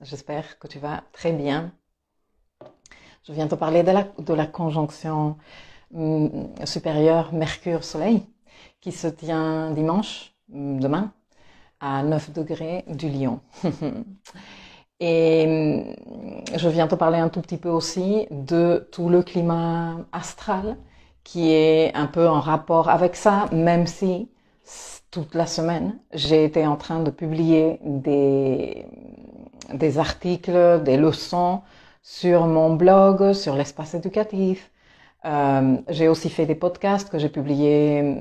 J'espère que tu vas très bien. Je viens te parler de la conjonction supérieure Mercure-Soleil qui se tient dimanche, demain, à 9 degrés du Lion. Et je viens te parler un tout petit peu aussi de tout le climat astral qui est un peu en rapport avec ça, même si toute la semaine, j'ai été en train de publier des articles, des leçons sur mon blog, sur l'espace éducatif. J'ai aussi fait des podcasts que j'ai publiés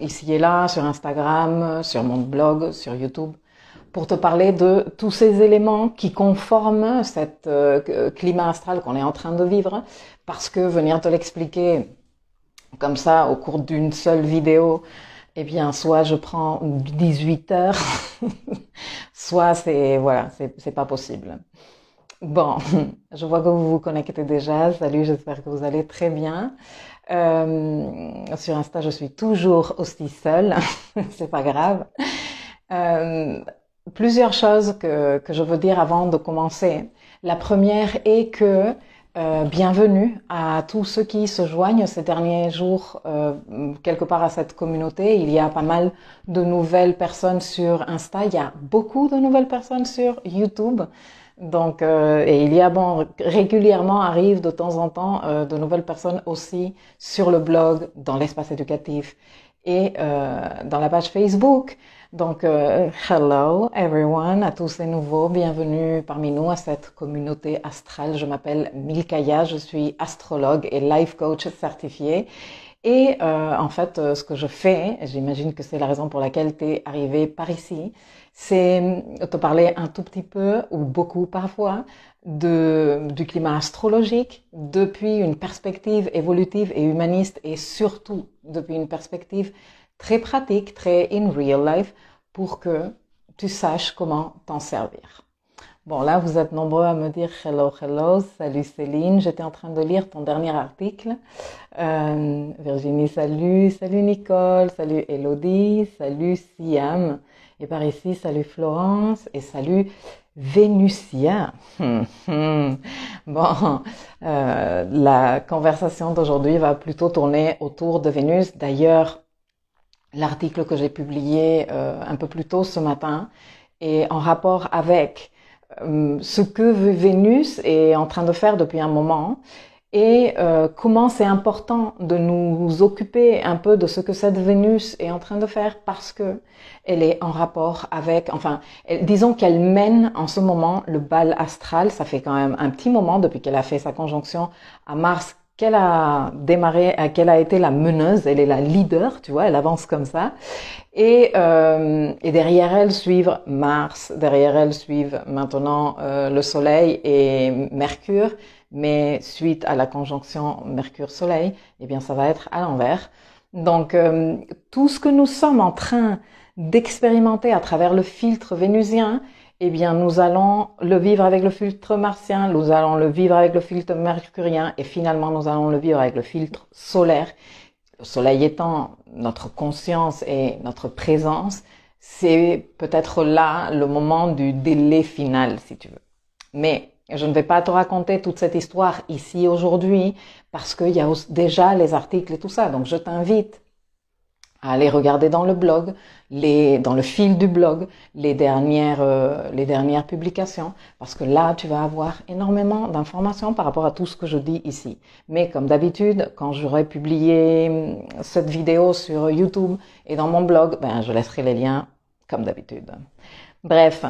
ici et là sur Instagram, sur mon blog, sur YouTube, pour te parler de tous ces éléments qui conforment cette climat astral qu'on est en train de vivre, parce que venir te l'expliquer comme ça au cours d'une seule vidéo, eh bien, soit je prends 18 heures, soit c'est pas possible. Bon, je vois que vous vous connectez déjà. Salut, j'espère que vous allez très bien. Sur Insta, je suis toujours aussi seule. C'est pas grave. Euh, Plusieurs choses que je veux dire avant de commencer. La première est que bienvenue à tous ceux qui se joignent ces derniers jours quelque part à cette communauté. Il y a pas mal de nouvelles personnes sur Insta. Il y a beaucoup de nouvelles personnes sur YouTube. Donc, et il y a régulièrement arrive de temps en temps de nouvelles personnes aussi sur le blog, dans l'espace éducatif et dans la page Facebook. Donc, hello everyone, à tous les nouveaux, bienvenue parmi nous à cette communauté astrale. Je m'appelle Milkaya, je suis astrologue et life coach certifiée. Et en fait, ce que je fais, j'imagine que c'est la raison pour laquelle tu es arrivé par ici, c'est te parler un tout petit peu, ou beaucoup parfois, du climat astrologique depuis une perspective évolutive et humaniste, et surtout depuis une perspective très pratique, très in real life, pour que tu saches comment t'en servir. Bon, là, vous êtes nombreux à me dire hello, hello, salut Céline, j'étais en train de lire ton dernier article. Virginie, salut, salut Nicole, salut Elodie, salut Siam, et par ici, salut Florence, et salut Vénusia. Bon, la conversation d'aujourd'hui va plutôt tourner autour de Vénus. D'ailleurs, l'article que j'ai publié un peu plus tôt ce matin est en rapport avec ce que Vénus est en train de faire depuis un moment et comment c'est important de nous occuper un peu de ce que cette Vénus est en train de faire parce que elle est en rapport avec, enfin, disons qu'elle mène en ce moment le bal astral. Ça fait quand même un petit moment depuis qu'elle a fait sa conjonction à Mars qu'elle a démarré, qu'elle a été la meneuse, elle est la leader, tu vois, elle avance comme ça. Et derrière elle suivent Mars, derrière elle suivent maintenant le Soleil et Mercure, mais suite à la conjonction Mercure-Soleil, eh bien ça va être à l'envers. Donc tout ce que nous sommes en train d'expérimenter à travers le filtre vénusien, eh bien nous allons le vivre avec le filtre martien, nous allons le vivre avec le filtre mercurien et finalement nous allons le vivre avec le filtre solaire. Le soleil étant notre conscience et notre présence, c'est peut-être là le moment du délai final, si tu veux. Mais je ne vais pas te raconter toute cette histoire ici aujourd'hui parce qu'il y a déjà les articles et tout ça. Donc je t'invite à aller regarder dans le blog, dans le fil du blog, les dernières publications, parce que là, tu vas avoir énormément d'informations par rapport à tout ce que je dis ici. Mais comme d'habitude, quand j'aurai publié cette vidéo sur YouTube et dans mon blog, ben, je laisserai les liens comme d'habitude. Bref.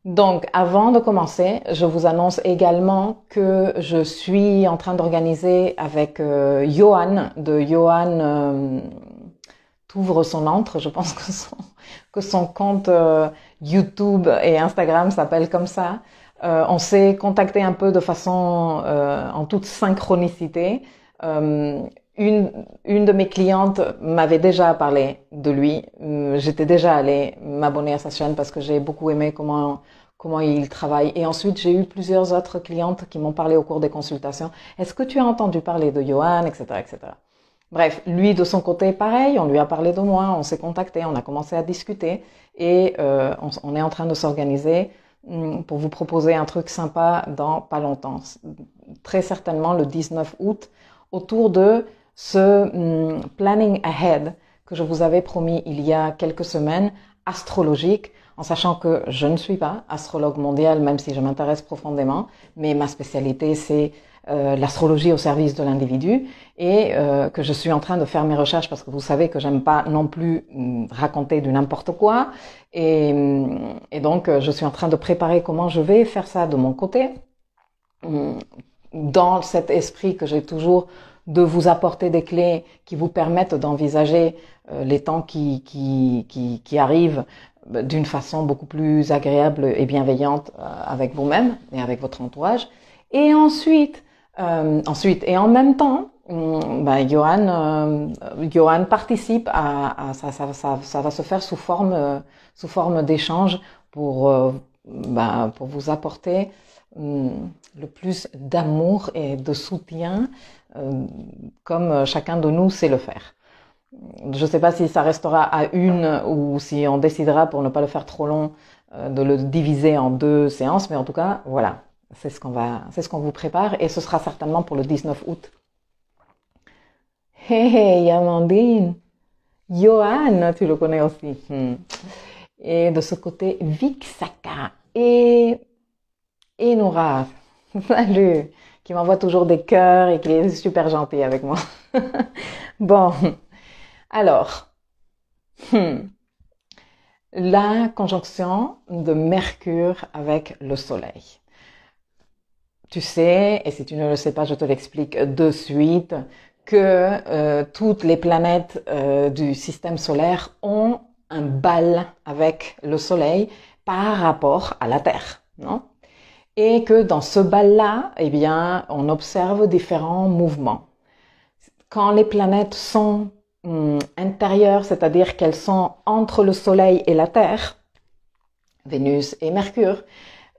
Donc, avant de commencer, je vous annonce également que je suis en train d'organiser avec Johan, de Johan T'ouvres son antre, je pense que son compte YouTube et Instagram s'appelle comme ça. On s'est contacté un peu de façon en toute synchronicité. Une de mes clientes m'avait déjà parlé de lui. J'étais déjà allée m'abonner à sa chaîne parce que j'ai beaucoup aimé comment il travaille. Et ensuite, j'ai eu plusieurs autres clientes qui m'ont parlé au cours des consultations. Est-ce que tu as entendu parler de Johan, etc., etc. Bref, lui de son côté, pareil, on lui a parlé de moi, on s'est contacté, on a commencé à discuter et on est en train de s'organiser pour vous proposer un truc sympa dans pas longtemps. Très certainement le 19 août, autour de ce planning ahead que je vous avais promis il y a quelques semaines, astrologique, en sachant que je ne suis pas astrologue mondial, même si je m'intéresse profondément, mais ma spécialité c'est l'astrologie au service de l'individu et que je suis en train de faire mes recherches parce que vous savez que j'aime pas non plus raconter du n'importe quoi et donc je suis en train de préparer comment je vais faire ça de mon côté dans cet esprit que j'ai toujours de vous apporter des clés qui vous permettent d'envisager les temps qui arrivent d'une façon beaucoup plus agréable et bienveillante avec vous-même et avec votre entourage. Et ensuite et en même temps, Johan participe à ça va se faire sous forme d'échange pour vous apporter le plus d'amour et de soutien comme chacun de nous sait le faire. Je ne sais pas si ça restera à une ou si on décidera, pour ne pas le faire trop long, de le diviser en 2 séances, mais en tout cas, voilà, c'est ce qu'on vous prépare et ce sera certainement pour le 19 août. Hey, Amandine, Johan, tu le connais aussi. Et de ce côté, Vic Saka et Nora, salut, qui m'envoie toujours des cœurs et qui est super gentil avec moi. Bon, alors, la conjonction de Mercure avec le Soleil. Tu sais, et si tu ne le sais pas, je te l'explique de suite, que toutes les planètes du système solaire ont un bal avec le Soleil par rapport à la Terre, non? Et que dans ce bal-là, eh bien, on observe différents mouvements. Quand les planètes sont intérieures, c'est-à-dire qu'elles sont entre le Soleil et la Terre, Vénus et Mercure,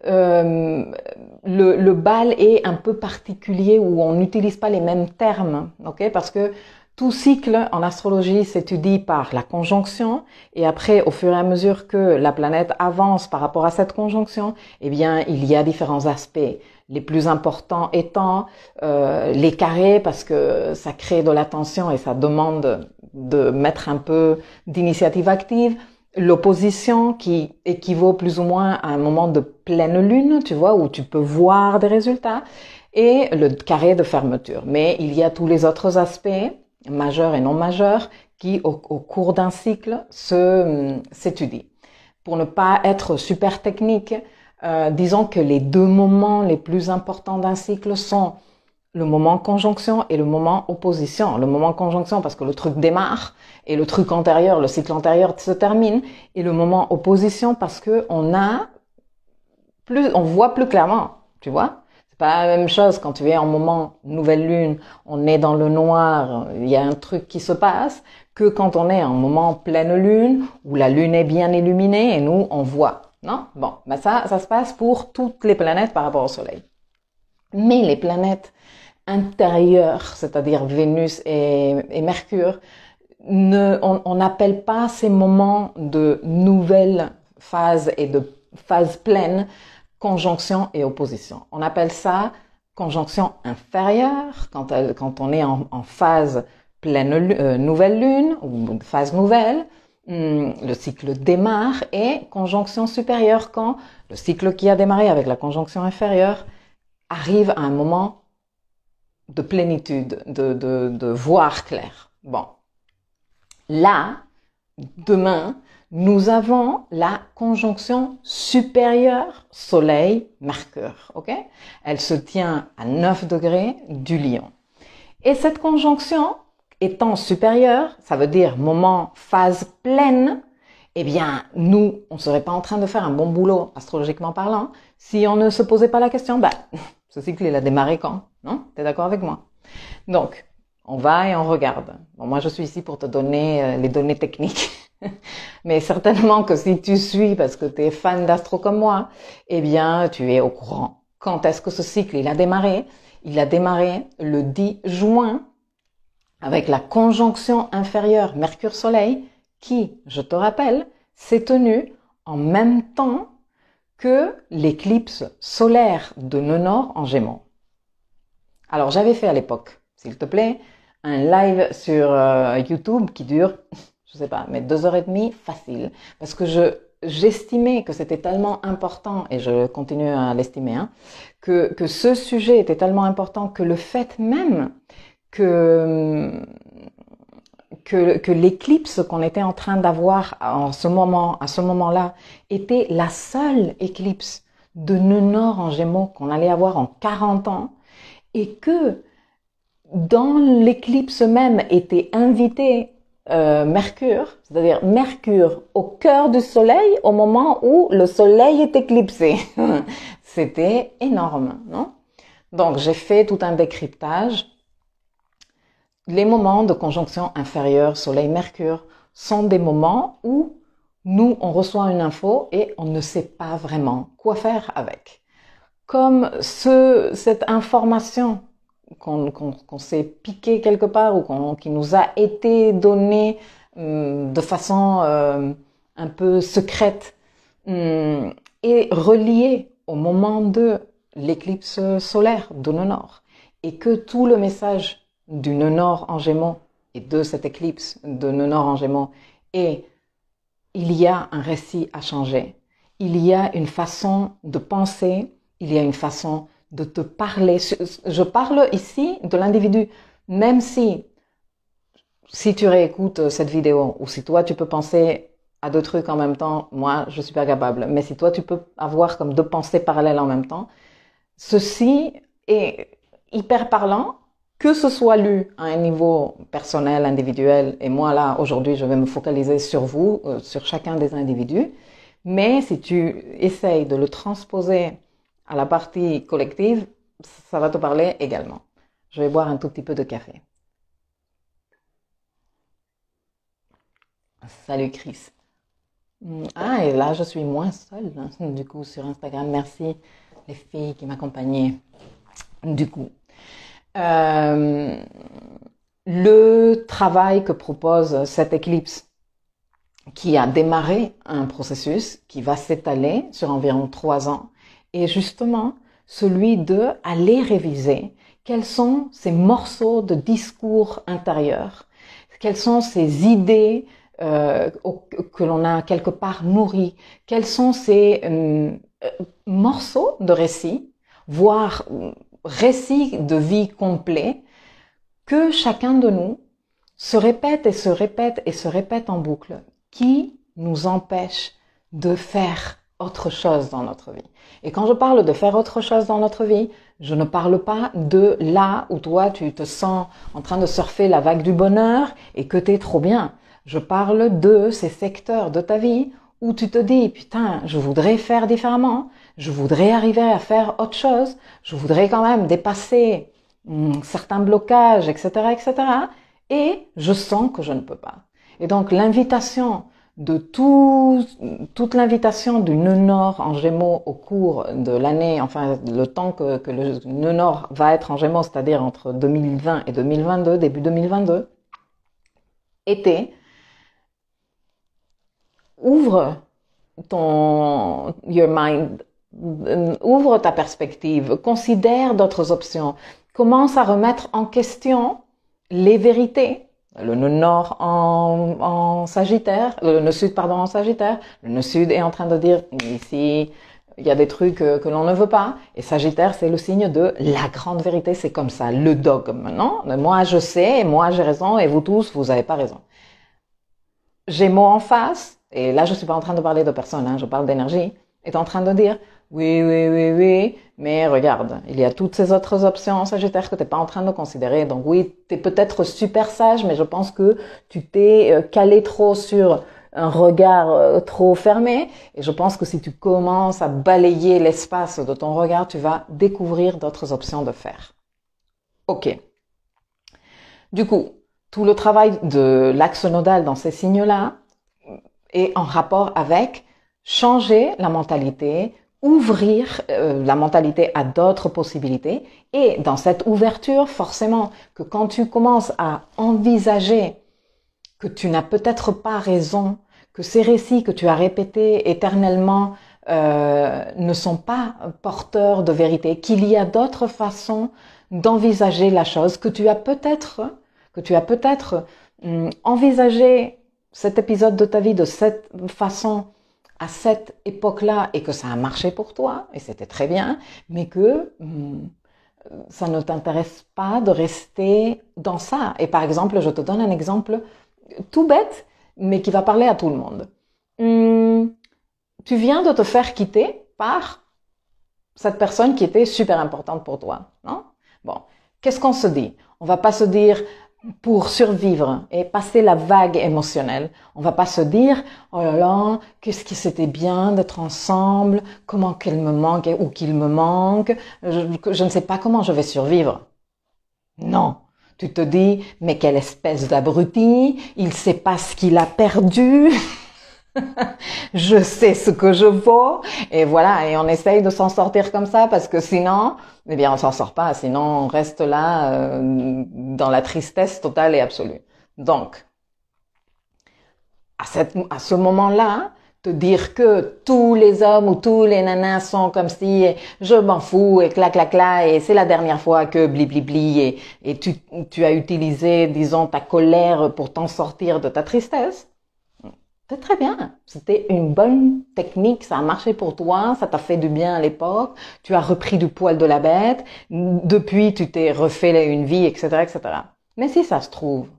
le bal est un peu particulier où on n'utilise pas les mêmes termes, ok? Parce que tout cycle en astrologie s'étudie par la conjonction et après, au fur et à mesure que la planète avance par rapport à cette conjonction, eh bien, il y a différents aspects. Les plus importants étant les carrés parce que ça crée de la tension et ça demande de mettre un peu d'initiative active. L'opposition qui équivaut plus ou moins à un moment de pleine lune, tu vois, où tu peux voir des résultats, et le carré de fermeture. Mais il y a tous les autres aspects, majeurs et non majeurs, qui au cours d'un cycle s'étudient. Pour ne pas être super technique, disons que les 2 moments les plus importants d'un cycle sont le moment conjonction et le moment opposition. Le moment conjonction parce que le truc démarre et le truc antérieur, le cycle antérieur se termine, et le moment opposition parce que on voit plus clairement, tu vois. C'est pas la même chose quand tu es en moment nouvelle lune, on est dans le noir, il y a un truc qui se passe, que quand on est en moment pleine lune où la lune est bien illuminée et nous on voit. Non? Bon, ça se passe pour toutes les planètes par rapport au Soleil. Mais les planètes intérieures, c'est-à-dire Vénus et Mercure, on n'appelle pas ces moments de nouvelle phase et de phase pleine conjonction et opposition. On appelle ça conjonction inférieure quand on est en phase pleine nouvelle lune ou phase nouvelle. Le cycle démarre, et conjonction supérieure quand le cycle qui a démarré avec la conjonction inférieure arrive à un moment de plénitude, de voir clair. Bon. Là, demain, nous avons la conjonction supérieure Soleil-Mercure, ok? Elle se tient à 9 degrés du Lion. Et cette conjonction étant supérieure, ça veut dire moment phase pleine, eh bien, nous, on ne serait pas en train de faire un bon boulot, astrologiquement parlant, si on ne se posait pas la question, ce cycle, il a démarré quand? Non? T'es d'accord avec moi? Donc, on va et on regarde. Bon, moi, je suis ici pour te donner les données techniques. Mais certainement que si tu suis parce que tu es fan d'astro comme moi, eh bien, tu es au courant. Quand est-ce que ce cycle, il a démarré? Il a démarré le 10 juin avec la conjonction inférieure Mercure-Soleil qui, je te rappelle, s'est tenue en même temps que l'éclipse solaire de nœud nord en Gémeaux. Alors j'avais fait à l'époque, s'il te plaît, un live sur YouTube qui dure, je sais pas, mais 2h30 facile, parce que j'estimais que c'était tellement important, et je continue à l'estimer, hein, que ce sujet était tellement important que le fait même que l'éclipse qu'on était en train d'avoir à ce moment-là, était la seule éclipse de nœud nord en Gémeaux qu'on allait avoir en 40 ans, et que dans l'éclipse même était invité Mercure, c'est-à-dire Mercure au cœur du Soleil au moment où le Soleil est éclipsé. C'était énorme, non? Donc j'ai fait tout un décryptage. Les moments de conjonction inférieure Soleil-Mercure sont des moments où nous, on reçoit une info et on ne sait pas vraiment quoi faire avec. Comme cette information qu'on s'est piqué quelque part ou qui nous a été donnée de façon un peu secrète est reliée au moment de l'éclipse solaire de nœud nord, et que tout le message du nœud nord en Gémeaux et de cette éclipse de nœud nord en Gémeaux est: il y a un récit à changer, il y a une façon de penser, il y a une façon de te parler. Je parle ici de l'individu, même si tu réécoutes cette vidéo, ou si toi tu peux penser à deux trucs en même temps, moi je suis pas capable, mais si toi tu peux avoir comme deux pensées parallèles en même temps, ceci est hyper parlant, que ce soit lu à un niveau personnel, individuel, et moi là aujourd'hui je vais me focaliser sur vous, sur chacun des individus, mais si tu essayes de le transposer à la partie collective, ça va te parler également. Je vais boire un tout petit peu de café. Salut Chris. Ah, et là je suis moins seule, hein, du coup sur Instagram. Merci les filles qui m'accompagnaient. Du coup, le travail que propose cette éclipse, qui a démarré un processus qui va s'étaler sur environ 3 ans, et justement celui de aller réviser quels sont ces morceaux de discours intérieurs, quelles sont ces idées que l'on a quelque part nourries, quels sont ces morceaux de récits, voire récits de vie complets, que chacun de nous se répète et se répète et se répète en boucle, qui nous empêche de faire autre chose dans notre vie. Et quand je parle de faire autre chose dans notre vie, je ne parle pas de là où toi tu te sens en train de surfer la vague du bonheur et que t'es trop bien. Je parle de ces secteurs de ta vie où tu te dis, putain, je voudrais faire différemment, je voudrais arriver à faire autre chose, je voudrais quand même dépasser certains blocages, etc., etc., et je sens que je ne peux pas. Et donc l'invitation de toute l'invitation du nœud nord en Gémeaux au cours de l'année, enfin le temps que le nœud nord va être en Gémeaux, c'est-à-dire entre 2020 et 2022, début 2022, était: ouvre your mind, ouvre ta perspective, considère d'autres options, commence à remettre en question les vérités. Le nœud nord en Sagittaire, le nœud sud pardon en Sagittaire, le nœud sud est en train de dire ici il y a des trucs que l'on ne veut pas, et Sagittaire c'est le signe de la grande vérité, c'est comme ça, le dogme, non? Moi je sais, et moi j'ai raison, et vous tous vous avez pas raison. Gémeaux en face, et là je suis pas en train de parler de personne, hein, je parle d'énergie, est en train de dire oui, oui, oui, oui, mais regarde, il y a toutes ces autres options en Sagittaire que t'es pas en train de considérer. Donc oui, t'es peut-être super sage, mais je pense que tu t'es calé trop sur un regard trop fermé. Et je pense que si tu commences à balayer l'espace de ton regard, tu vas découvrir d'autres options de faire. Ok. Du coup, tout le travail de l'axe nodal dans ces signes-là est en rapport avec changer la mentalité, ouvrir la mentalité à d'autres possibilités, et dans cette ouverture, forcément, que quand tu commences à envisager que tu n'as peut-être pas raison, que ces récits que tu as répétés éternellement ne sont pas porteurs de vérité, qu'il y a d'autres façons d'envisager la chose, que tu as peut-être envisagé cet épisode de ta vie de cette façon à cette époque-là et que ça a marché pour toi et c'était très bien, mais que ça ne t'intéresse pas de rester dans ça. Et par exemple, je te donne un exemple tout bête, mais qui va parler à tout le monde. Tu viens de te faire quitter par cette personne qui était super importante pour toi, non? Bon, qu'est-ce qu'on se dit? On va pas se dire pour survivre et passer la vague émotionnelle. On va pas se dire oh là là, qu'est-ce qui c'était bien d'être ensemble, comment qu'elle me manque ou qu'il me manque, je ne sais pas comment je vais survivre. Non, tu te dis mais quelle espèce d'abruti, il sait pas ce qu'il a perdu. Je sais ce que je vaux et voilà, et on essaye de s'en sortir comme ça parce que sinon, eh bien on s'en sort pas, sinon on reste là dans la tristesse totale et absolue. Donc, à ce moment-là, te dire que tous les hommes ou tous les nanas sont comme si je m'en fous et clac clac clac et c'est la dernière fois que bli bli bli et tu as utilisé, disons, ta colère pour t'en sortir de ta tristesse. C'est très bien. C'était une bonne technique, ça a marché pour toi, ça t'a fait du bien à l'époque, tu as repris du poil de la bête, depuis tu t'es refait une vie, etc., etc. Mais si ça se trouve,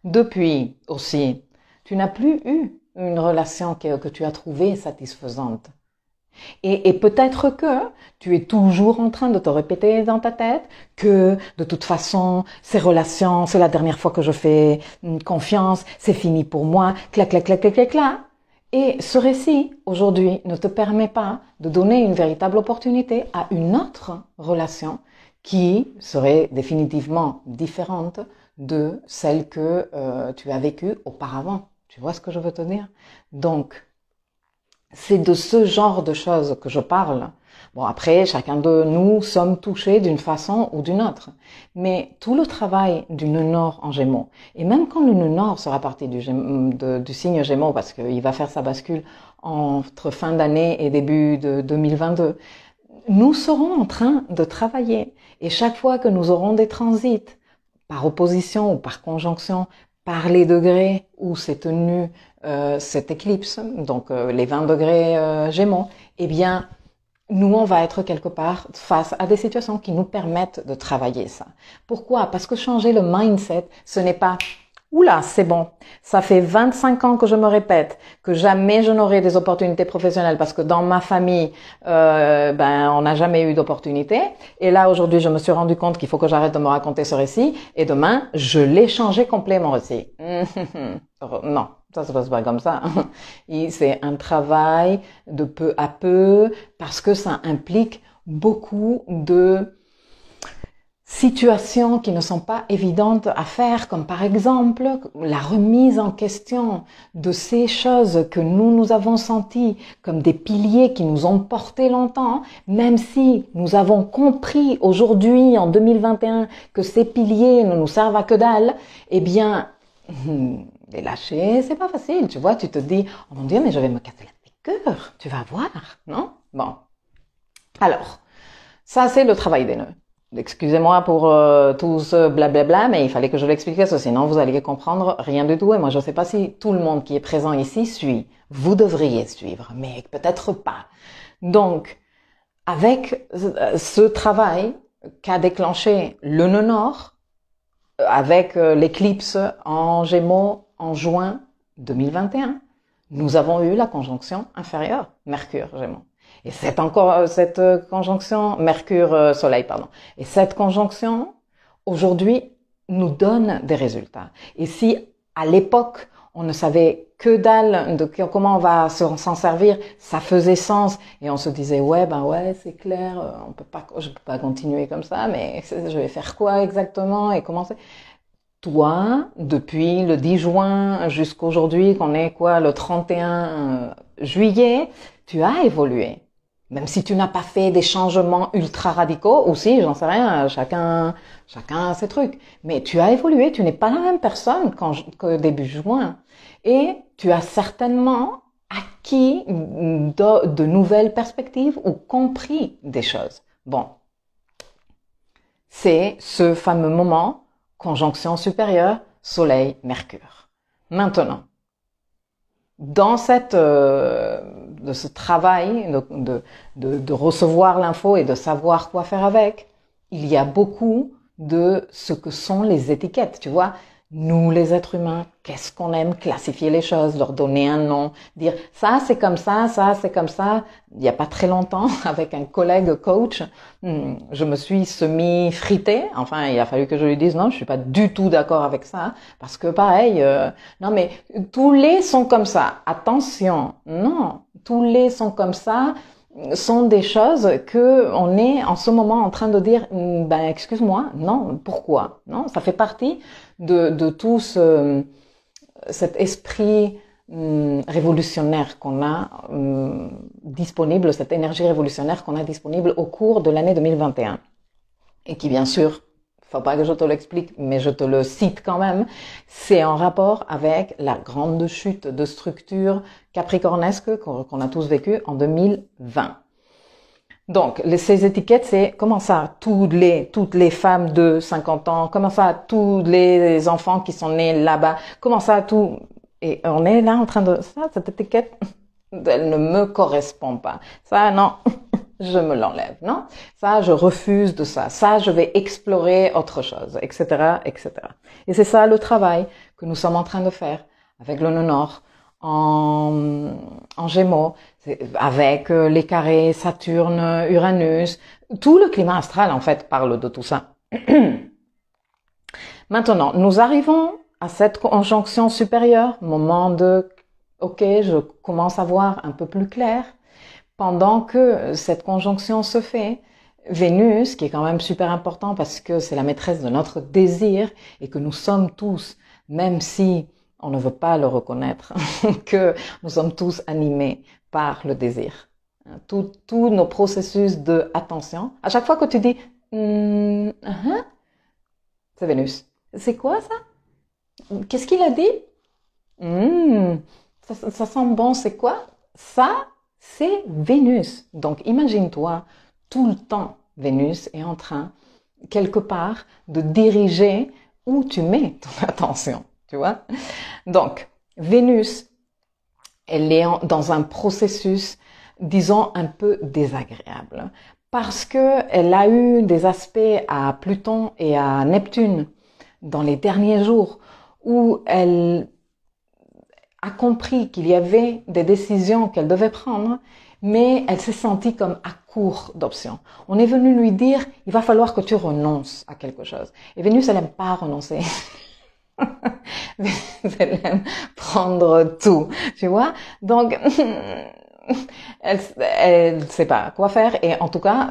depuis aussi, tu n'as plus eu une relation que tu as trouvée satisfaisante. Et peut-être que tu es toujours en train de te répéter dans ta tête que de toute façon, ces relations, c'est la dernière fois que je fais confiance, c'est fini pour moi, clac, clac, clac, clac, clac, clac. Et ce récit, aujourd'hui, ne te permet pas de donner une véritable opportunité à une autre relation qui serait définitivement différente de celle que tu as vécue auparavant. Tu vois ce que je veux te dire? Donc, c'est de ce genre de choses que je parle. Bon, après, chacun de nous sommes touchés d'une façon ou d'une autre. Mais tout le travail du nœud nord en Gémeaux, et même quand le nœud nord sera parti du signe Gémeaux, parce qu'il va faire sa bascule entre fin d'année et début de 2022, nous serons en train de travailler. Et chaque fois que nous aurons des transits, par opposition ou par conjonction, par les degrés où s'est tenu cette éclipse, donc les 20 degrés Gémeaux, eh bien, nous, on va être quelque part face à des situations qui nous permettent de travailler ça. Pourquoi? Parce que changer le mindset, ce n'est pas « Oula, c'est bon, ça fait 25 ans que je me répète que jamais je n'aurai des opportunités professionnelles parce que dans ma famille, on n'a jamais eu d'opportunités. Et là, aujourd'hui, je me suis rendu compte qu'il faut que j'arrête de me raconter ce récit. Et demain, je l'ai changé complet, mon récit. » Non, ça se passe pas comme ça. C'est un travail de peu à peu parce que ça implique beaucoup de situations qui ne sont pas évidentes à faire, comme par exemple la remise en question de ces choses que nous avons senties comme des piliers qui nous ont portés longtemps, même si nous avons compris aujourd'hui, en 2021, que ces piliers ne nous servent à que dalle, eh bien, les lâcher, c'est pas facile, tu vois, tu te dis, oh mon Dieu, mais je vais me casser la figure, tu vas voir, non? Bon. Alors, ça c'est le travail des nœuds. Excusez-moi pour tout ce blablabla, mais il fallait que je l'explique, parce que sinon vous alliez comprendre rien du tout. Et moi, je ne sais pas si tout le monde qui est présent ici suit. Vous devriez suivre, mais peut-être pas. Donc, avec ce travail qu'a déclenché le nœud nord, avec l'éclipse en Gémeaux en juin 2021, nous avons eu la conjonction inférieure, Mercure-Gémeaux. Et cette conjonction, Mercure-Soleil, pardon. Et cette conjonction, aujourd'hui, nous donne des résultats. Et si, à l'époque, on ne savait que dalle de comment on va s'en servir, ça faisait sens. Et on se disait, ouais, c'est clair, je peux pas continuer comme ça, mais je vais faire quoi exactement et comment c'est? Toi, depuis le 10 juin jusqu'aujourd'hui, qu'on est le 31 juillet, tu as évolué. Même si tu n'as pas fait des changements ultra radicaux, aussi, j'en sais rien, chacun a ses trucs. Mais tu as évolué, tu n'es pas la même personne que début juin. Et tu as certainement qui de nouvelles perspectives ou compris des choses. Bon, c'est ce fameux moment, conjonction supérieure, Soleil-Mercure. Maintenant, dans de ce travail de recevoir l'info et de savoir quoi faire avec, il y a beaucoup de ce que sont les étiquettes, tu vois. Nous, les êtres humains, qu'est-ce qu'on aime? Classifier les choses, leur donner un nom, dire ça c'est comme ça c'est comme ça. Il n'y a pas très longtemps, avec un collègue coach, je me suis semi-fritée. Enfin, il a fallu que je lui dise non, je suis pas du tout d'accord avec ça, parce que pareil, non mais tous les sont comme ça. Attention, non, tous les sont comme ça. Sont des choses que on est en ce moment en train de dire ben excuse-moi, non, pourquoi? Non, ça fait partie de tout cet esprit révolutionnaire qu'on a disponible, cette énergie révolutionnaire qu'on a disponible au cours de l'année 2021 et qui bien sûr, faut pas que je te l'explique, mais je te le cite quand même, c'est en rapport avec la grande chute de structure capricornesque qu'on a tous vécu en 2020. Donc, ces étiquettes, c'est comment ça, toutes les femmes de 50 ans, comment ça, tous les enfants qui sont nés là-bas, comment ça, tout, et on est là en train de, ça, cette étiquette, elle ne me correspond pas. Ça, non. Je me l'enlève, non? Ça, je refuse de ça. Ça, je vais explorer autre chose, etc., etc. Et c'est ça le travail que nous sommes en train de faire avec le nœud nord en Gémeaux, avec les carrés Saturne, Uranus. Tout le climat astral, en fait, parle de tout ça. Maintenant, nous arrivons à cette conjonction supérieure, moment de, ok, je commence à voir un peu plus clair. Pendant que cette conjonction se fait, Vénus, qui est quand même super important parce que c'est la maîtresse de notre désir et que nous sommes tous, même si on ne veut pas le reconnaître, que nous sommes tous animés par le désir. Tous nos processus de attention. À chaque fois que tu dis c'est Vénus. C'est quoi ça? Qu'est-ce qu'il a dit? Ça sent bon, c'est quoi? Ça, c'est Vénus. Donc, imagine-toi, tout le temps, Vénus est en train, quelque part, de diriger où tu mets ton attention, tu vois. Donc, Vénus, elle est dans un processus, disons, un peu désagréable. Parce que elle a eu des aspects à Pluton et à Neptune dans les derniers jours où elle a compris qu'il y avait des décisions qu'elle devait prendre, mais elle s'est sentie comme à court d'options. On est venu lui dire, il va falloir que tu renonces à quelque chose. Et Vénus, elle n'aime pas renoncer. Elle aime prendre tout, tu vois. Donc, elle sait pas quoi faire et en tout cas,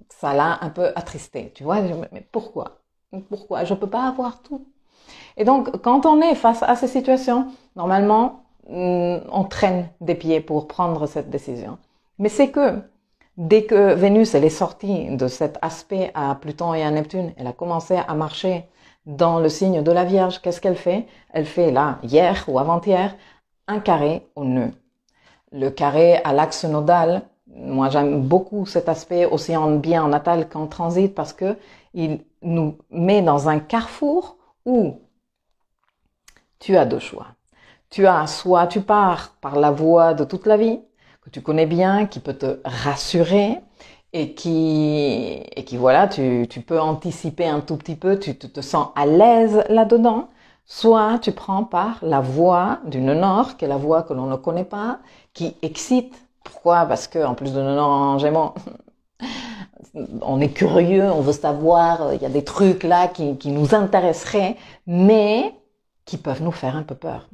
ça l'a un peu attristée, tu vois. Mais pourquoi? Pourquoi? Je peux pas avoir tout. Et donc, quand on est face à ces situations, normalement, on traîne des pieds pour prendre cette décision. Mais c'est que, dès que Vénus, elle est sortie de cet aspect à Pluton et à Neptune, elle a commencé à marcher dans le signe de la Vierge. Qu'est-ce qu'elle fait? Elle fait là, hier ou avant-hier, un carré au nœud. Le carré à l'axe nodal, moi j'aime beaucoup cet aspect aussi bien en natal qu'en transit parce que il nous met dans un carrefour où tu as deux choix. Tu as soit tu pars par la voie de toute la vie, que tu connais bien, qui peut te rassurer et qui voilà, tu peux anticiper un tout petit peu, tu te sens à l'aise là-dedans. Soit tu prends par la voie du nœud nord, qui est la voie que l'on ne connaît pas, qui excite. Pourquoi? Parce que en plus de nœud nord en Gémeaux, on est curieux, on veut savoir, il y a des trucs là qui nous intéresseraient, mais qui peuvent nous faire un peu peur.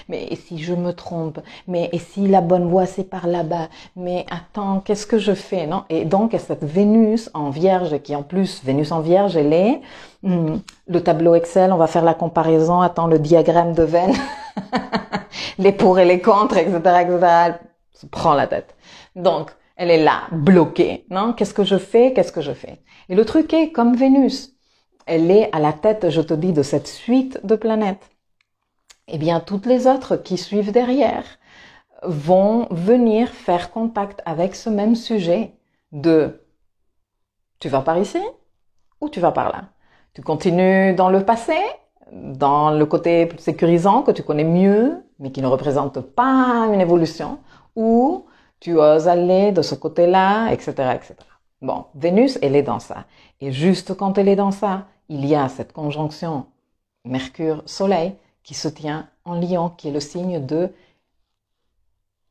Mais et si je me trompe? Mais et si la bonne voie c'est par là-bas? Mais attends, qu'est-ce que je fais? Non? Et donc cette Vénus en Vierge, qui en plus, Vénus en Vierge, elle est, le tableau Excel, on va faire la comparaison, attends, le diagramme de Venn, les pour et les contre, etc., elle se prend la tête. Donc, elle est là, bloquée, non? Qu'est-ce que je fais? Et le truc est, comme Vénus, elle est à la tête, de cette suite de planètes. Eh bien, toutes les autres qui suivent derrière vont venir faire contact avec ce même sujet de tu vas par ici ou tu vas par là. Tu continues dans le passé, dans le côté sécurisant que tu connais mieux, mais qui ne représente pas une évolution, ou tu oses aller de ce côté-là, etc., etc. Bon, Vénus, elle est dans ça. Et juste quand elle est dans ça, il y a cette conjonction Mercure-Soleil qui se tient en Lion, qui est le signe de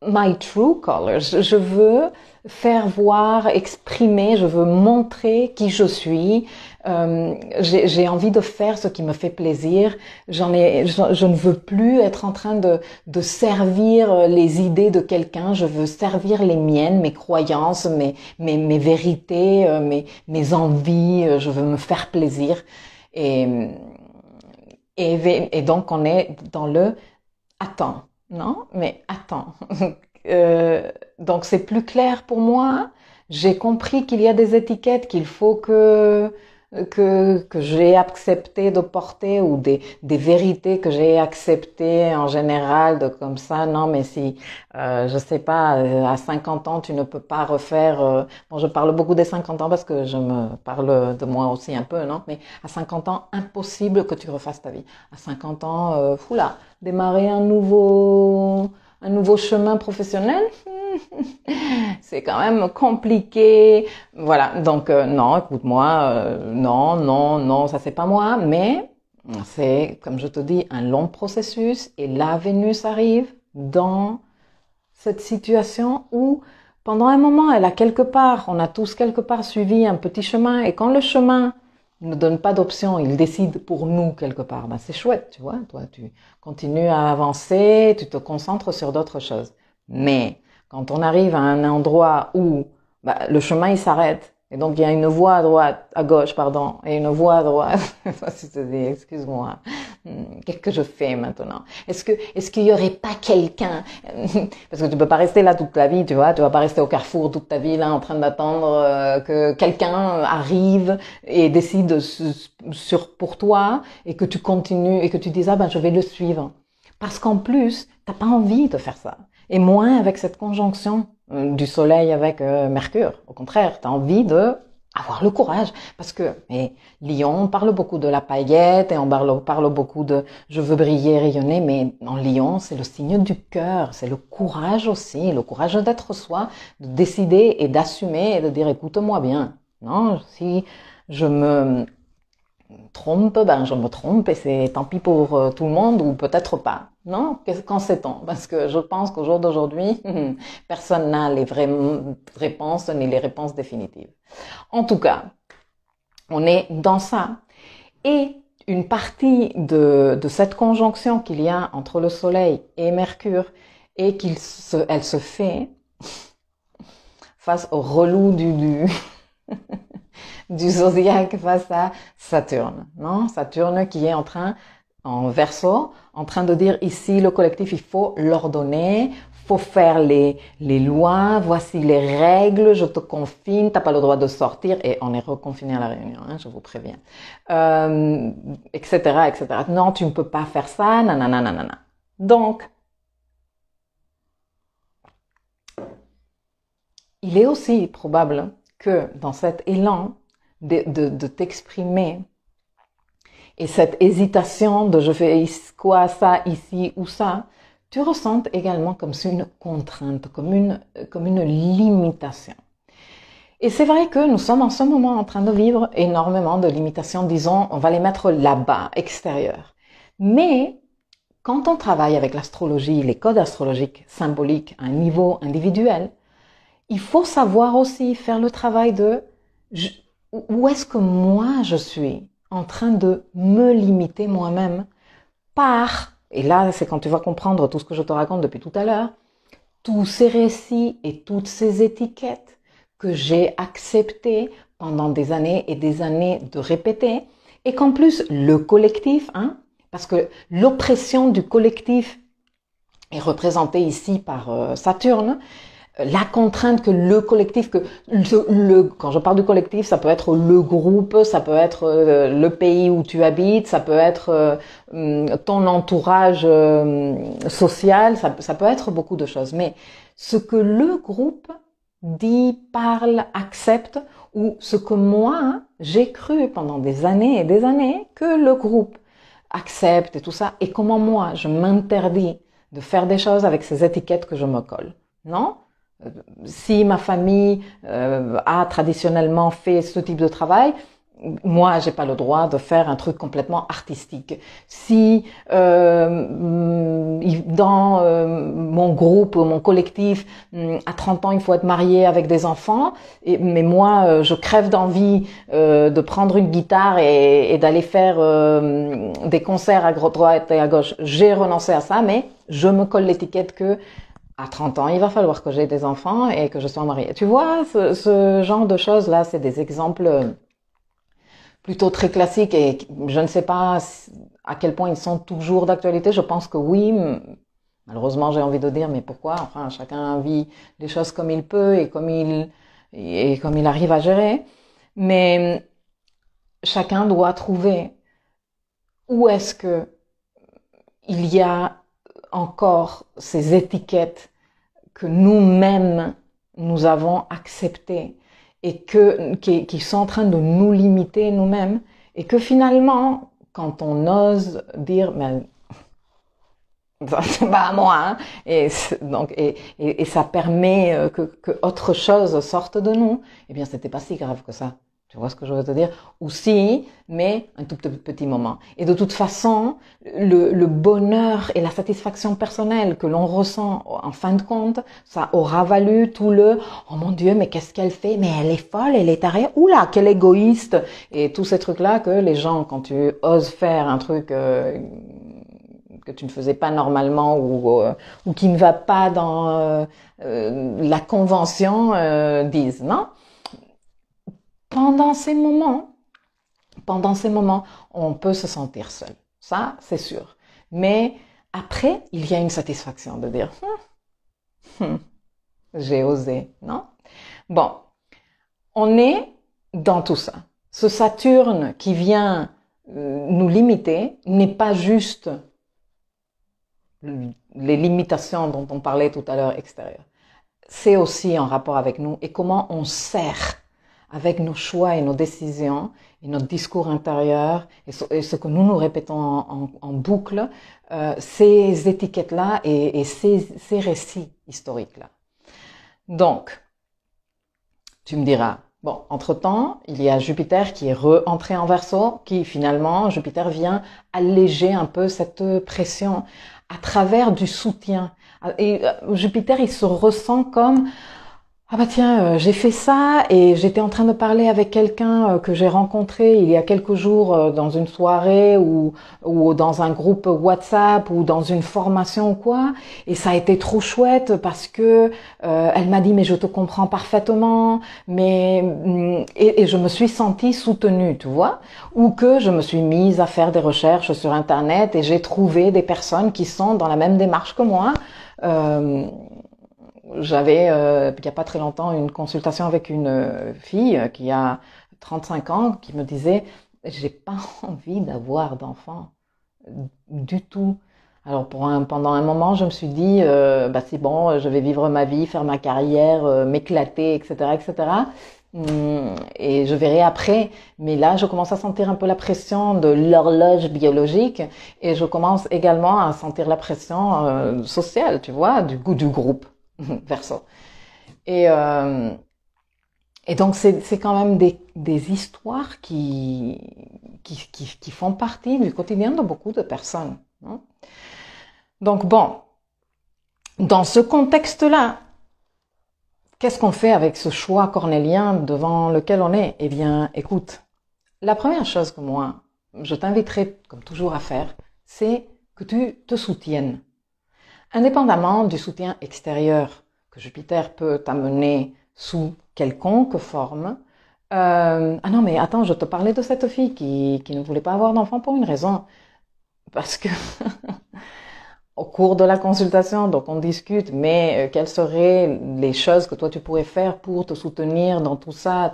my true colors. Je veux faire voir, exprimer, je veux montrer qui je suis. J'ai envie de faire ce qui me fait plaisir. Je ne veux plus être en train de servir les idées de quelqu'un. Je veux servir les miennes, mes croyances, mes vérités, mes envies. Je veux me faire plaisir. Et donc on est dans le attends. Non, mais attends. Donc c'est plus clair pour moi. J'ai compris qu'il y a des étiquettes qu'il faut que j'ai accepté de porter ou des vérités que j'ai acceptées en général de comme ça. Non, mais si, je sais pas, à 50 ans, tu ne peux pas refaire, bon, je parle beaucoup des 50 ans parce que je me parle de moi aussi un peu, non? Mais à 50 ans, impossible que tu refasses ta vie. À 50 ans, oula, démarrer un nouveau chemin professionnel, c'est quand même compliqué. Voilà, donc non, écoute-moi, non, ça c'est pas moi, mais c'est, comme je te dis, un long processus et la Vénus arrive dans cette situation où pendant un moment, elle a quelque part, on a tous quelque part suivi un petit chemin et quand le chemin ne donne pas d'option, il décide pour nous quelque part. Ben, c'est chouette, tu vois. Toi, tu continues à avancer, tu te concentres sur d'autres choses. Mais quand on arrive à un endroit où le chemin il s'arrête et donc il y a une voie à droite, à gauche, pardon, et une voie à droite. Tu te dis, excuse-moi, qu'est-ce que je fais maintenant? Est-ce qu'il y aurait pas quelqu'un? Parce que tu peux pas rester là toute ta vie, tu vois. Tu vas pas rester au carrefour toute ta vie là en train d'attendre que quelqu'un arrive et décide pour toi et que tu continues et que tu dises je vais le suivre. Parce qu'en plus, t'as pas envie de faire ça. Et moins avec cette conjonction du Soleil avec Mercure. Au contraire, tu as envie de avoir le courage. Parce que Lion, on parle beaucoup de la paillette et on parle beaucoup de je veux briller, rayonner, mais en Lion, c'est le signe du cœur, c'est le courage aussi, le courage d'être soi, de décider et d'assumer et de dire écoute-moi bien. Non, si je me trompe, je me trompe et c'est tant pis pour tout le monde ou peut-être pas. Non, qu'en sait-on? Parce que je pense qu'au jour d'aujourd'hui, personne n'a les vraies réponses ni les réponses définitives. En tout cas, on est dans ça. Et une partie de cette conjonction qu'il y a entre le Soleil et Mercure et elle se fait face au relou du zodiaque face à Saturne, non? Saturne qui est en Verseau, en train de dire ici le collectif, il faut l'ordonner, faut faire les lois, voici les règles, je te confine, t'as pas le droit de sortir et on est reconfiné à la Réunion, je vous préviens, etc., etc. Non, tu ne peux pas faire ça, nanana. Donc, il est aussi probable que dans cet élan de t'exprimer et cette hésitation de je fais quoi, ça, ici ou ça, tu ressentes également comme une contrainte, comme une limitation. Et c'est vrai que nous sommes en ce moment en train de vivre énormément de limitations, disons, on va les mettre là-bas, extérieures. Mais quand on travaille avec l'astrologie, les codes astrologiques symboliques à un niveau individuel, il faut savoir aussi faire le travail de où est-ce que moi je suis en train de me limiter moi-même et là c'est quand tu vas comprendre tout ce que je te raconte depuis tout à l'heure, tous ces récits et toutes ces étiquettes que j'ai acceptées pendant des années et des années de répéter, et qu'en plus le collectif, parce que l'oppression du collectif est représentée ici par Saturne, la contrainte que le collectif, quand je parle du collectif, ça peut être le groupe, ça peut être le pays où tu habites, ça peut être ton entourage social, ça peut être beaucoup de choses. Mais ce que le groupe dit, parle, accepte, ou ce que moi, j'ai cru pendant des années et des années que le groupe accepte et tout ça, et comment moi, je m'interdis de faire des choses avec ces étiquettes que je me colle. Non? Si ma famille a traditionnellement fait ce type de travail, moi, j'ai pas le droit de faire un truc complètement artistique. Si dans mon groupe, mon collectif, à 30 ans, il faut être marié avec des enfants, mais moi, je crève d'envie de prendre une guitare et d'aller faire des concerts à droite et à gauche. J'ai renoncé à ça, mais je me colle l'étiquette que à 30 ans, il va falloir que j'ai des enfants et que je sois mariée. Tu vois, ce genre de choses-là, c'est des exemples plutôt très classiques et je ne sais pas à quel point ils sont toujours d'actualité. Je pense que oui. Malheureusement, j'ai envie de dire, mais pourquoi? Enfin, chacun vit les choses comme il peut et comme il arrive à gérer. Mais chacun doit trouver où est-ce que il y a encore ces étiquettes que nous-mêmes, nous avons acceptées et qui sont en train de nous limiter nous-mêmes et que finalement, quand on ose dire, mais c'est pas à moi, hein, et ça permet que autre chose sorte de nous, eh bien, c'était pas si grave que ça. Tu vois ce que je veux te dire? Ou si, mais un tout petit moment. Et de toute façon, le bonheur et la satisfaction personnelle que l'on ressent en fin de compte, ça aura valu tout oh mon Dieu, mais qu'est-ce qu'elle fait? Mais elle est folle, elle est tarée. Oula, quelle égoïste! Et tous ces trucs-là que les gens, quand tu oses faire un truc que tu ne faisais pas normalement ou qui ne va pas dans la convention, disent, non? Pendant ces moments, on peut se sentir seul. Ça, c'est sûr. Mais après, il y a une satisfaction de dire, j'ai osé, non? Bon, on est dans tout ça. Ce Saturne qui vient nous limiter n'est pas juste les limitations dont on parlait tout à l'heure extérieures. C'est aussi en rapport avec nous et comment on sert avec nos choix et nos décisions et notre discours intérieur et ce que nous nous répétons en boucle, ces étiquettes-là et ces récits historiques-là. Donc, tu me diras, bon, entre-temps, il y a Jupiter qui est re-entré en Verseau, qui finalement, Jupiter vient alléger un peu cette pression à travers du soutien. Et Jupiter, il se ressent comme ah bah tiens, j'ai fait ça et j'étais en train de parler avec quelqu'un que j'ai rencontré il y a quelques jours dans une soirée ou dans un groupe WhatsApp ou dans une formation ou quoi, et ça a été trop chouette parce que elle m'a dit mais je te comprends parfaitement, mais et je me suis sentie soutenue, tu vois, ou que je me suis mise à faire des recherches sur internet et j'ai trouvé des personnes qui sont dans la même démarche que moi. J'avais, il n'y a pas très longtemps, une consultation avec une fille qui a 35 ans qui me disait « j'ai pas envie d'avoir d'enfant du tout ». Alors pendant un moment, je me suis dit bah c'est bon, je vais vivre ma vie, faire ma carrière, m'éclater, etc., etc. Et je verrai après. Mais là, je commence à sentir un peu la pression de l'horloge biologique et je commence également à sentir la pression sociale, tu vois, du groupe. Verseau. Et donc c'est quand même des histoires qui font partie du quotidien de beaucoup de personnes. Hein. Donc bon, dans ce contexte-là, qu'est-ce qu'on fait avec ce choix cornélien devant lequel on est? Eh bien, écoute, la première chose que moi, je t'inviterai comme toujours à faire, c'est que tu te soutiennes. Indépendamment du soutien extérieur que Jupiter peut t'amener sous quelconque forme, ah non mais attends, je te parlais de cette fille qui ne voulait pas avoir d'enfant pour une raison, parce que au cours de la consultation, donc on discute, mais quelles seraient les choses que toi tu pourrais faire pour te soutenir dans tout ça,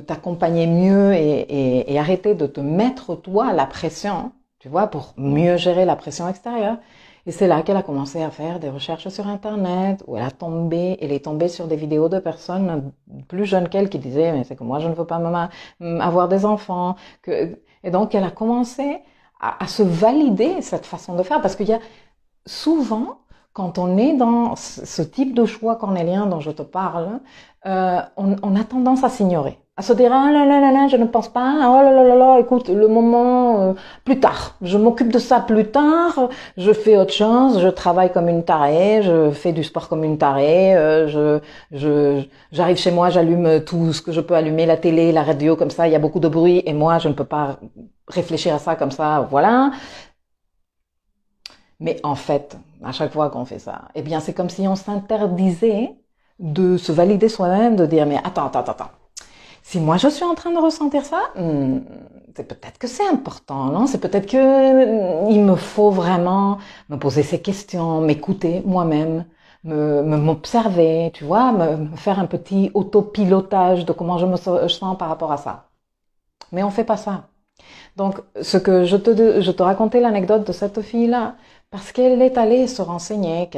t'accompagner mieux et arrêter de te mettre toi la pression, tu vois, pour mieux gérer la pression extérieure. Et c'est là qu'elle a commencé à faire des recherches sur Internet, où elle est tombée sur des vidéos de personnes plus jeunes qu'elle qui disaient, mais c'est que moi je ne veux pas avoir des enfants. Et donc elle a commencé à se valider cette façon de faire, parce qu'il y a souvent, quand on est dans ce type de choix cornélien dont je te parle, on a tendance à s'ignorer, à se dire ah là là là là, je ne pense pas, oh là là là là, écoute, le moment plus tard, je m'occupe de ça plus tard, je fais autre chose, je travaille comme une tarée, je fais du sport comme une tarée, j'arrive chez moi, j'allume tout ce que je peux allumer, la télé, la radio, comme ça, il y a beaucoup de bruit et moi je ne peux pas réfléchir à ça comme ça, voilà. Mais en fait, à chaque fois qu'on fait ça, eh bien, c'est comme si on s'interdisait de se valider soi-même, de dire, mais attends. Si moi je suis en train de ressentir ça, c'est peut-être que c'est important, non? C'est peut-être que il me faut vraiment me poser ces questions, m'écouter moi-même, m'observer, tu vois, me faire un petit autopilotage de comment je sens par rapport à ça. Mais on fait pas ça. Donc, ce que je te racontais l'anecdote de cette fille-là, parce qu'elle est allée se renseigner,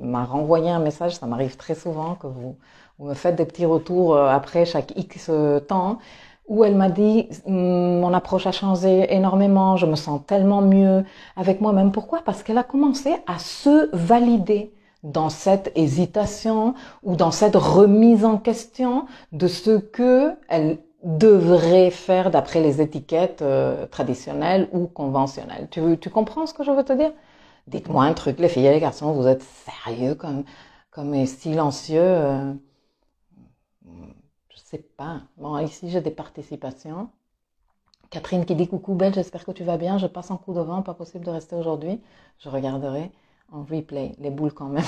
m'a renvoyé un message, ça m'arrive très souvent que vous me faites des petits retours après chaque X temps, où elle m'a dit, mon approche a changé énormément, je me sens tellement mieux avec moi-même. Pourquoi? Parce qu'elle a commencé à se valider dans cette hésitation ou dans cette remise en question de ce que elle devrait faire d'après les étiquettes traditionnelles ou conventionnelles. Tu comprends ce que je veux te dire? Dites-moi un truc, les filles et les garçons, vous êtes sérieux comme silencieux je sais pas. Bon, ici j'ai des participations. Catherine qui dit coucou belle, j'espère que tu vas bien, je passe en coup de vent, pas possible de rester aujourd'hui. Je regarderai en replay, les boules quand même.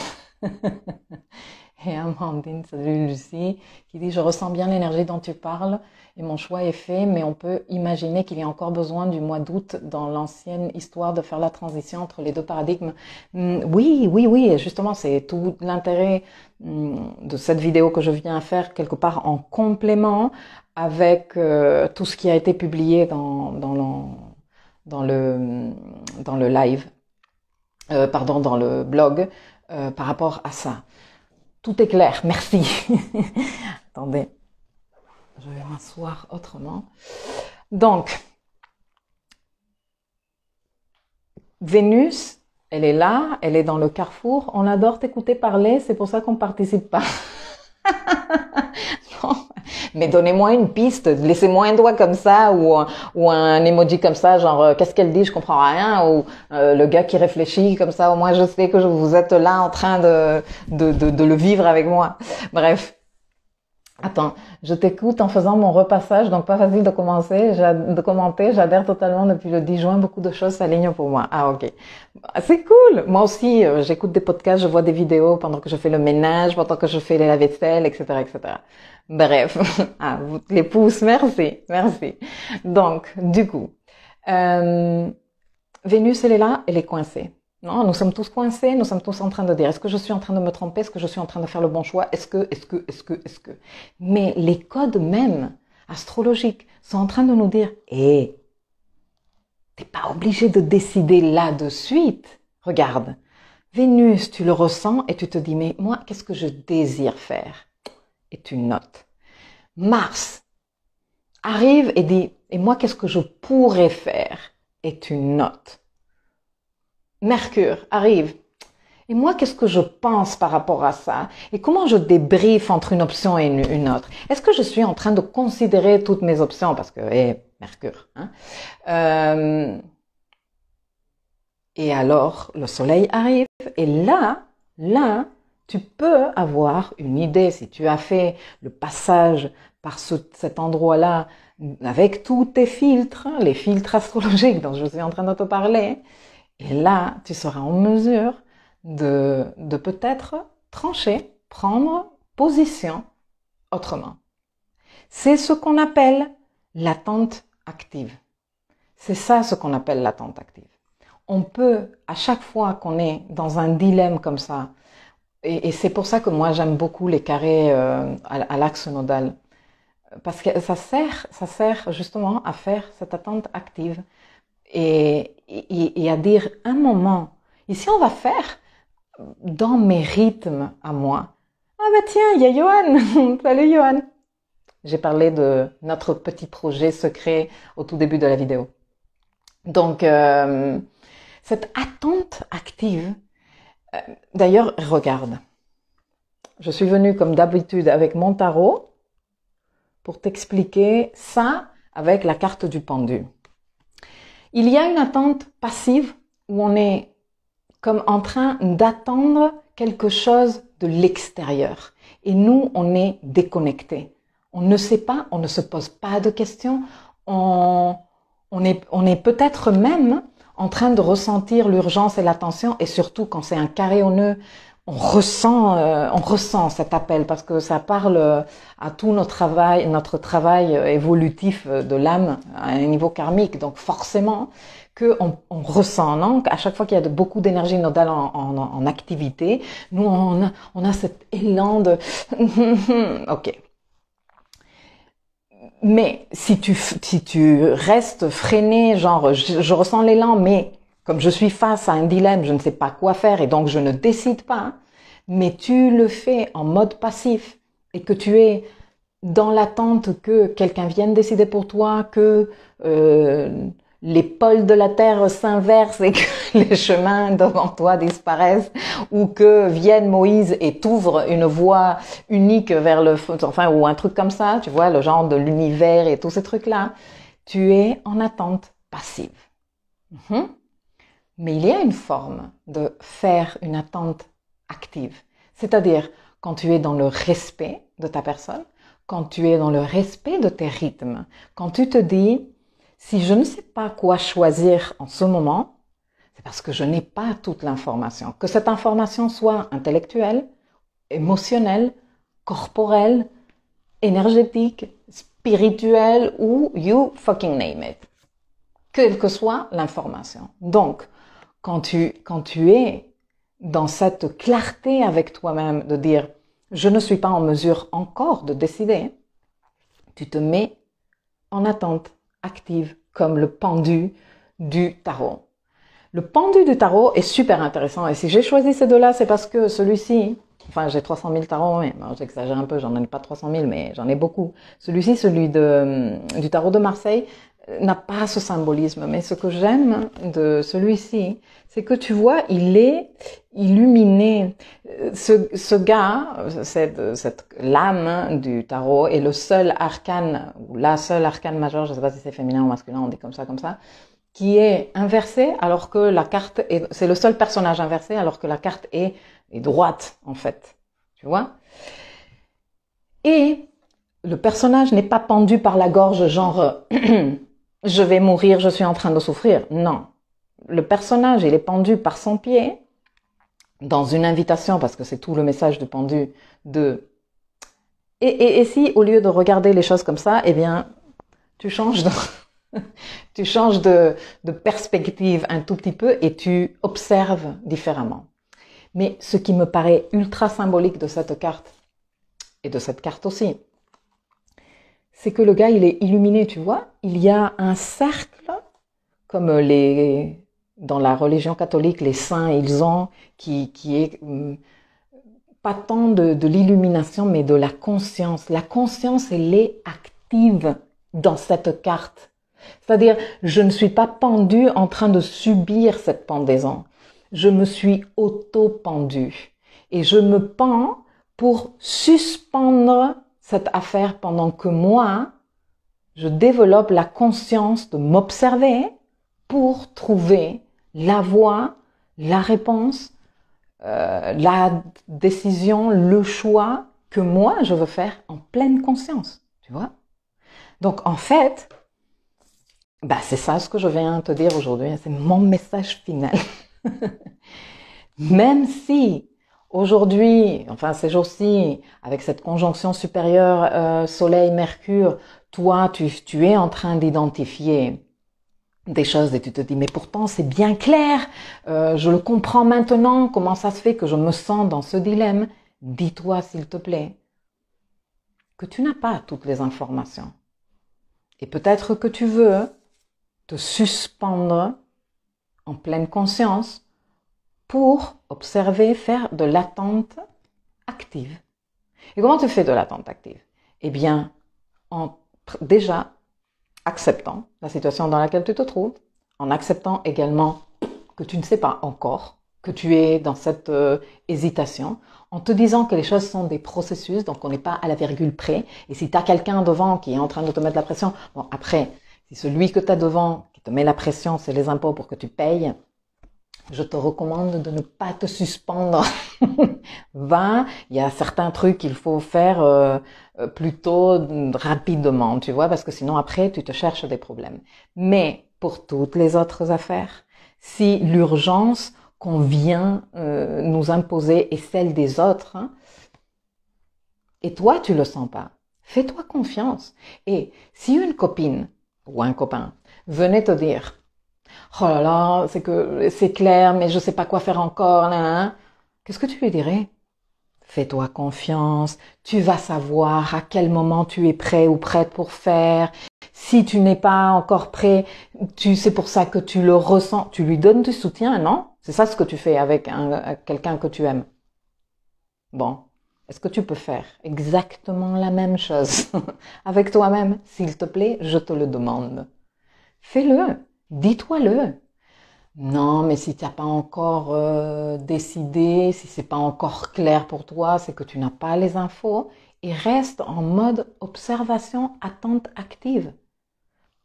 Et Amandine, salut Lucie, qui dit je ressens bien l'énergie dont tu parles et mon choix est fait, mais on peut imaginer qu'il y a encore besoin du mois d'août dans l'ancienne histoire de faire la transition entre les deux paradigmes. Oui, et justement c'est tout l'intérêt de cette vidéo que je viens faire quelque part en complément avec tout ce qui a été publié dans le live, dans le blog par rapport à ça. Tout est clair, merci. Attendez, je vais m'asseoir autrement. Donc, Vénus, elle est là, elle est dans le carrefour. On adore t'écouter parler, c'est pour ça qu'on participe pas. Non, mais donnez-moi une piste, laissez-moi un doigt comme ça ou un emoji comme ça, genre qu'est-ce qu'elle dit, je comprends rien, ou le gars qui réfléchit comme ça, au moins je sais que vous êtes là en train de le vivre avec moi. Bref. Attends, je t'écoute en faisant mon repassage, donc pas facile de commenter, j'adhère totalement depuis le 10 juin, beaucoup de choses s'alignent pour moi. Ah ok, c'est cool. Moi aussi, j'écoute des podcasts, je vois des vidéos pendant que je fais le ménage, pendant que je fais la vaisselle, etc., etc. Bref, les pouces, merci. Donc, du coup, Vénus, elle est là, elle est coincée. Non, nous sommes tous coincés, nous sommes tous en train de dire, est-ce que je suis en train de me tromper, est-ce que je suis en train de faire le bon choix, est-ce que. Mais les codes même astrologiques sont en train de nous dire, t'es pas obligé de décider là de suite. Regarde, Vénus, tu le ressens et tu te dis, mais moi, qu'est-ce que je désire faire? Et tu notes. Mars arrive et dit, et moi, qu'est-ce que je pourrais faire? Et tu notes. Mercure arrive. Et moi, qu'est-ce que je pense par rapport à ça? Et comment je débriefe entre une option et une autre? Est-ce que je suis en train de considérer toutes mes options? Parce que, Mercure. Hein? Et alors, le soleil arrive. Et là, tu peux avoir une idée. Si tu as fait le passage par cet endroit-là, avec tous tes filtres, les filtres astrologiques dont je suis en train de te parler, et là, tu seras en mesure de peut-être trancher, prendre position autrement. C'est ce qu'on appelle l'attente active. C'est ça ce qu'on appelle l'attente active. on peut, à chaque fois qu'on est dans un dilemme comme ça, et c'est pour ça que moi j'aime beaucoup les carrés à l'axe nodal, parce que ça sert justement à faire cette attente active et à dire un moment, ici on va faire dans mes rythmes à moi. Ah bah tiens, il y a Johan. Salut Johan. J'ai parlé de notre petit projet secret au tout début de la vidéo. Donc, cette attente active, d'ailleurs, regarde. Je suis venue comme d'habitude avec mon tarot pour t'expliquer ça avec la carte du pendu. Il y a une attente passive où on est comme en train d'attendre quelque chose de l'extérieur. Et nous, on est déconnectés. On ne sait pas, on ne se pose pas de questions. On est peut-être même en train de ressentir l'urgence et la tension. Et surtout, quand c'est un carré au nœud, on ressent cet appel parce que ça parle à tout notre travail évolutif de l'âme à un niveau karmique. Donc forcément qu'on ressent, non? À chaque fois qu'il y a beaucoup d'énergie nodale en activité, nous on a cet élan de ok. Mais si tu restes freiné, genre je ressens l'élan, mais comme je suis face à un dilemme, je ne sais pas quoi faire et donc je ne décide pas, mais tu le fais en mode passif et que tu es dans l'attente que quelqu'un vienne décider pour toi, que les pôles de la Terre s'inversent et que les chemins devant toi disparaissent, ou que vienne Moïse et t'ouvre une voie unique vers le, enfin, ou un truc comme ça, tu vois, le genre de l'univers et tous ces trucs-là, tu es en attente passive. Mais il y a une forme de faire une attente active. C'est-à-dire, quand tu es dans le respect de ta personne, quand tu es dans le respect de tes rythmes, quand tu te dis, si je ne sais pas quoi choisir en ce moment, c'est parce que je n'ai pas toute l'information. Que cette information soit intellectuelle, émotionnelle, corporelle, énergétique, spirituelle ou you fucking name it. Quelle que soit l'information. Donc, quand tu es dans cette clarté avec toi-même de dire je ne suis pas en mesure encore de décider, tu te mets en attente active comme le pendu du tarot. Le pendu du tarot est super intéressant et si j'ai choisi ces deux-là, c'est parce que celui-ci, enfin j'ai 300 000 tarots, mais bon, j'exagère un peu, j'en ai pas 300 000, mais j'en ai beaucoup. Celui-ci, du tarot de Marseille, n'a pas ce symbolisme, mais ce que j'aime de celui-ci, c'est que tu vois, il est illuminé. Ce gars, cette lame du tarot est le seul arcane, ou la seule arcane majeure, je sais pas si c'est féminin ou masculin, on dit comme ça, qui est inversé alors que la carte est, c'est le seul personnage inversé alors que la carte est droite, en fait. Tu vois? Et le personnage n'est pas pendu par la gorge, genre, je vais mourir, je suis en train de souffrir. Non. Le personnage, il est pendu par son pied dans une invitation, parce que c'est tout le message du pendu, de... Et si, au lieu de regarder les choses comme ça, eh bien, tu changes de perspective un tout petit peu et tu observes différemment. Mais ce qui me paraît ultra symbolique de cette carte, et de cette carte aussi, c'est que le gars, il est illuminé, tu vois. Il y a un cercle, comme dans la religion catholique, les saints, ils ont, qui est pas tant de l'illumination, mais de la conscience. La conscience, elle est active dans cette carte. C'est-à-dire, je ne suis pas pendue en train de subir cette pendaison. Je me suis auto-pendue. Et je me pends pour suspendre cette affaire pendant que moi, je développe la conscience de m'observer pour trouver la voie, la réponse, la décision, le choix que moi, je veux faire en pleine conscience. Tu vois? Donc, en fait, c'est ça ce que je viens te dire aujourd'hui. C'est mon message final. Même si aujourd'hui, enfin ces jours-ci, avec cette conjonction supérieure Soleil-Mercure, toi, tu es en train d'identifier des choses et tu te dis mais pourtant c'est bien clair, je le comprends maintenant, comment ça se fait que je me sens dans ce dilemme? Dis-toi s'il te plaît que tu n'as pas toutes les informations et peut-être que tu veux te suspendre en pleine conscience pour observer, faire de l'attente active. Et comment tu fais de l'attente active? Eh bien, en déjà acceptant la situation dans laquelle tu te trouves, en acceptant également que tu ne sais pas encore, que tu es dans cette hésitation, en te disant que les choses sont des processus, donc on n'est pas à la virgule près. Et si tu as quelqu'un devant qui est en train de te mettre la pression, bon après, si celui que tu as devant qui te met la pression, c'est les impôts pour que tu payes, je te recommande de ne pas te suspendre. Va, il y a certains trucs qu'il faut faire plutôt rapidement, tu vois, parce que sinon après tu te cherches des problèmes. Mais pour toutes les autres affaires, si l'urgence qu'on vient nous imposer est celle des autres, hein, et toi tu le sens pas, fais-toi confiance. Et si une copine ou un copain venait te dire oh là là, c'est clair, mais je sais pas quoi faire encore, hein. Qu'est-ce que tu lui dirais? Fais-toi confiance, tu vas savoir à quel moment tu es prêt ou prête pour faire. Si tu n'es pas encore prêt, c'est pour ça que tu le ressens. Tu lui donnes du soutien, non? C'est ça ce que tu fais avec quelqu'un que tu aimes. Bon, est-ce que tu peux faire exactement la même chose avec toi-même? S'il te plaît, je te le demande. Fais-le. Dis-toi-le. Non, mais si tu n'as pas encore décidé, si c'est pas encore clair pour toi, c'est que tu n'as pas les infos et reste en mode observation, attente active.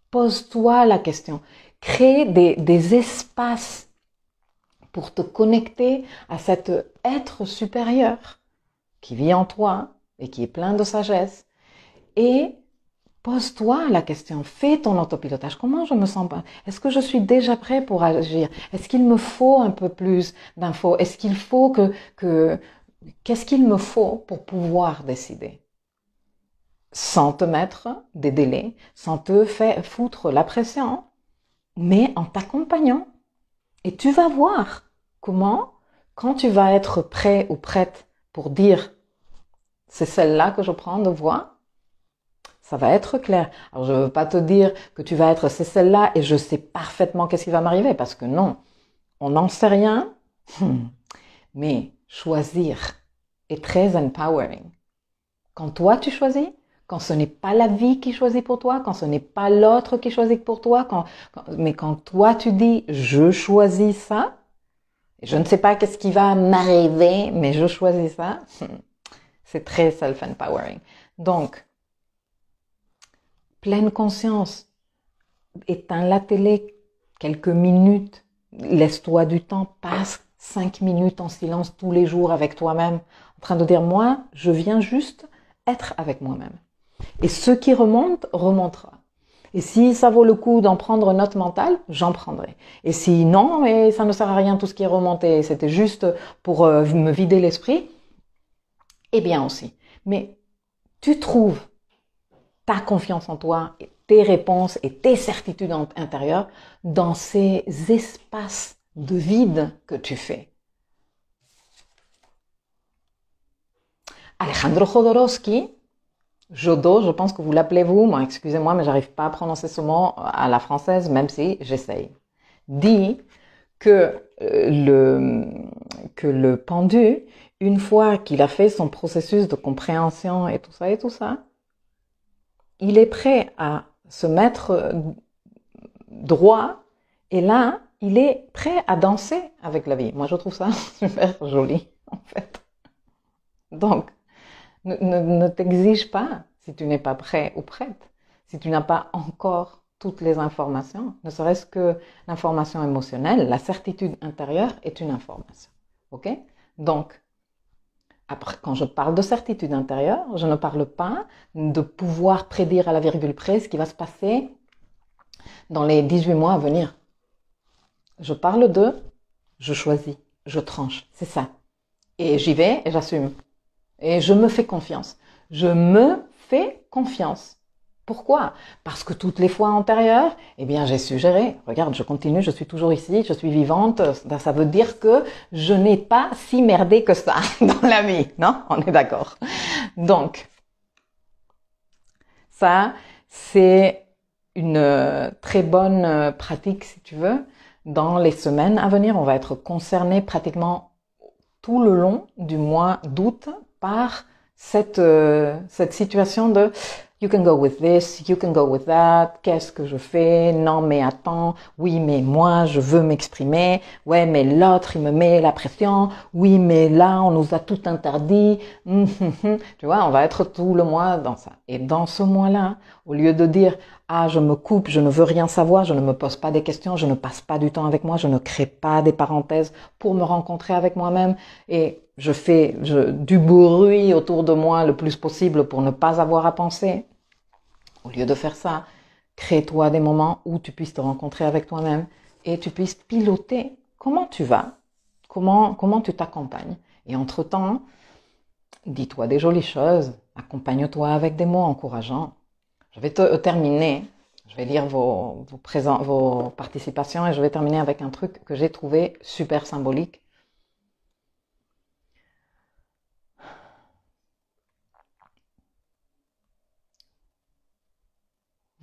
Pose-toi la question. Crée des espaces pour te connecter à cet être supérieur qui vit en toi et qui est plein de sagesse et pose-toi la question, fais ton autopilotage. Comment je me sens pas? Est-ce que je suis déjà prêt pour agir? Est-ce qu'il me faut un peu plus d'infos? Est-ce qu'il faut qu'est-ce qu'il me faut pour pouvoir décider? Sans te mettre des délais, sans te faire foutre la pression, mais en t'accompagnant. Et tu vas voir comment, quand tu vas être prêt ou prête pour dire c'est celle-là que je prends de voix, ça va être clair. Alors je ne veux pas te dire que tu vas être c'est celle-là et je sais parfaitement qu'est-ce qui va m'arriver parce que non, on n'en sait rien. Mais choisir est très empowering. Quand toi tu choisis, quand ce n'est pas la vie qui choisit pour toi, quand ce n'est pas l'autre qui choisit pour toi, mais quand toi tu dis je choisis ça, je ne sais pas qu'est-ce qui va m'arriver, mais je choisis ça, c'est très self-empowering. Donc, pleine conscience, éteins la télé quelques minutes, laisse-toi du temps, passe 5 minutes en silence tous les jours avec toi-même, en train de dire moi, je viens juste être avec moi-même. Et ce qui remonte, remontera. Et si ça vaut le coup d'en prendre note mentale, j'en prendrai. Et si non, mais ça ne sert à rien tout ce qui est remonté, c'était juste pour me vider l'esprit, eh bien aussi. Mais tu trouves ta confiance en toi, tes réponses et tes certitudes intérieures dans ces espaces de vide que tu fais. Alejandro Jodorowsky, Jodo, je pense que vous l'appelez vous, moi excusez-moi, mais j'arrive pas à prononcer ce mot à la française, même si j'essaye, dit que le pendu, une fois qu'il a fait son processus de compréhension et tout ça, il est prêt à se mettre droit et là, il est prêt à danser avec la vie. Moi, je trouve ça super joli, en fait. Donc, ne t'exige pas si tu n'es pas prêt ou prête, si tu n'as pas encore toutes les informations, ne serait-ce que l'information émotionnelle, la certitude intérieure est une information. Ok? Donc, après, quand je parle de certitude intérieure, je ne parle pas de pouvoir prédire à la virgule près ce qui va se passer dans les 18 mois à venir. Je parle de je choisis, je tranche, c'est ça. Et j'y vais et j'assume. Et je me fais confiance. Je me fais confiance. Pourquoi? Parce que toutes les fois antérieures, eh bien, j'ai suggéré, regarde, je continue, je suis toujours ici, je suis vivante, ça veut dire que je n'ai pas si merdé que ça dans la vie, non? On est d'accord. Donc, ça, c'est une très bonne pratique, si tu veux. Dans les semaines à venir, on va être concerné pratiquement tout le long du mois d'août par cette situation de you can go with this, you can go with that, qu'est-ce que je fais? Non mais attends, oui mais moi je veux m'exprimer, ouais mais l'autre il me met la pression, oui mais là on nous a tout interdit, tu vois, on va être tout le mois dans ça. Et dans ce mois-là, au lieu de dire ah je me coupe, je ne veux rien savoir, je ne me pose pas des questions, je ne passe pas du temps avec moi, je ne crée pas des parenthèses pour me rencontrer avec moi-même et je fais du bruit autour de moi le plus possible pour ne pas avoir à penser. Au lieu de faire ça, crée-toi des moments où tu puisses te rencontrer avec toi-même et tu puisses piloter comment tu vas, comment tu t'accompagnes. Et entre-temps, dis-toi des jolies choses, accompagne-toi avec des mots encourageants. Je vais terminer, je vais lire vos participations et je vais terminer avec un truc que j'ai trouvé super symbolique.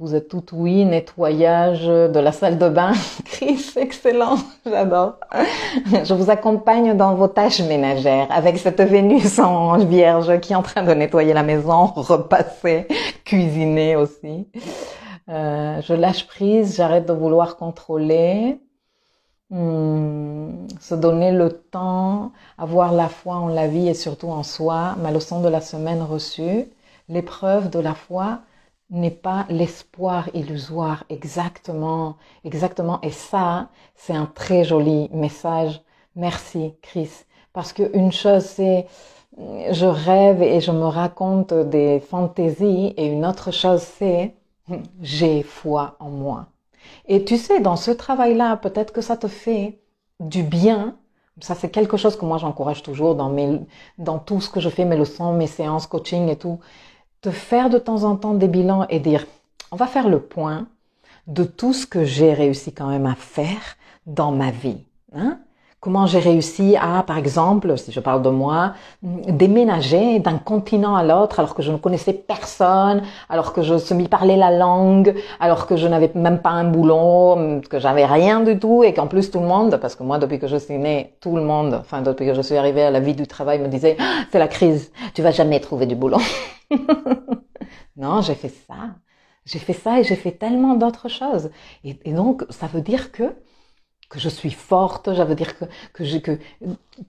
Vous êtes tout oui, nettoyage de la salle de bain. Chris, excellent, j'adore. Je vous accompagne dans vos tâches ménagères avec cette Vénus en Vierge qui est en train de nettoyer la maison, repasser, cuisiner aussi. Je lâche prise, j'arrête de vouloir contrôler. Se donner le temps, avoir la foi en la vie et surtout en soi. Ma leçon de la semaine reçue, l'épreuve de la foi n'est pas l'espoir illusoire, exactement. Et ça, c'est un très joli message. Merci, Chris. Parce que une chose, c'est, je rêve et je me raconte des fantaisies, et une autre chose, c'est, j'ai foi en moi. Et tu sais, dans ce travail-là, peut-être que ça te fait du bien. Ça, c'est quelque chose que moi, j'encourage toujours dans tout ce que je fais, mes leçons, mes séances, coaching et tout. De faire de temps en temps des bilans et dire, on va faire le point de tout ce que j'ai réussi quand même à faire dans ma vie. Hein? Comment j'ai réussi à, par exemple, si je parle de moi, déménager d'un continent à l'autre alors que je ne connaissais personne, alors que je semi-parlais la langue, alors que je n'avais même pas un boulot, que j'avais rien du tout et qu'en plus tout le monde, parce que moi depuis que je suis née, tout le monde, enfin depuis que je suis arrivée à la vie du travail me disait ah, c'est la crise, tu vas jamais trouver du boulot. Non, j'ai fait ça. J'ai fait ça et j'ai fait tellement d'autres choses. Et donc, ça veut dire que je suis forte, ça veut dire que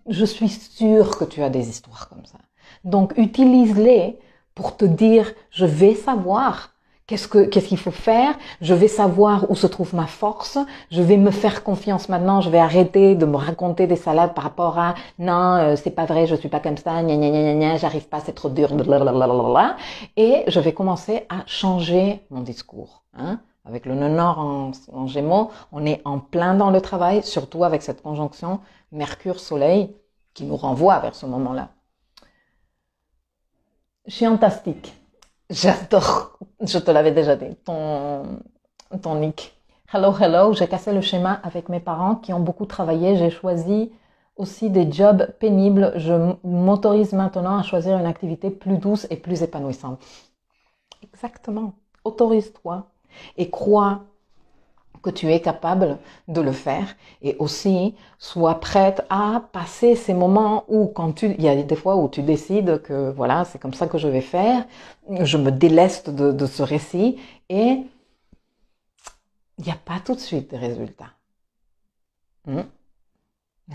je suis sûre que tu as des histoires comme ça. Donc, utilise-les pour te dire, je vais savoir qu'est-ce qu'il faut faire, je vais savoir où se trouve ma force, je vais me faire confiance maintenant, je vais arrêter de me raconter des salades par rapport à non, c'est pas vrai, je suis pas comme ça, gna gna gna gna, j'arrive pas, c'est trop dur, blablabla. Et je vais commencer à changer mon discours. Hein. Avec le nœud nord en Gémeaux, on est en plein dans le travail, surtout avec cette conjonction Mercure-Soleil qui nous renvoie vers ce moment-là. Chiantastique. J'adore, je te l'avais déjà dit, ton nick. Hello, j'ai cassé le schéma avec mes parents qui ont beaucoup travaillé. J'ai choisi aussi des jobs pénibles. Je m'autorise maintenant à choisir une activité plus douce et plus épanouissante. Exactement. Autorise-toi et crois que tu es capable de le faire, et aussi sois prête à passer ces moments où il y a des fois où tu décides que voilà, c'est comme ça que je vais faire, je me déleste de ce récit et il n'y a pas tout de suite de résultats. Mais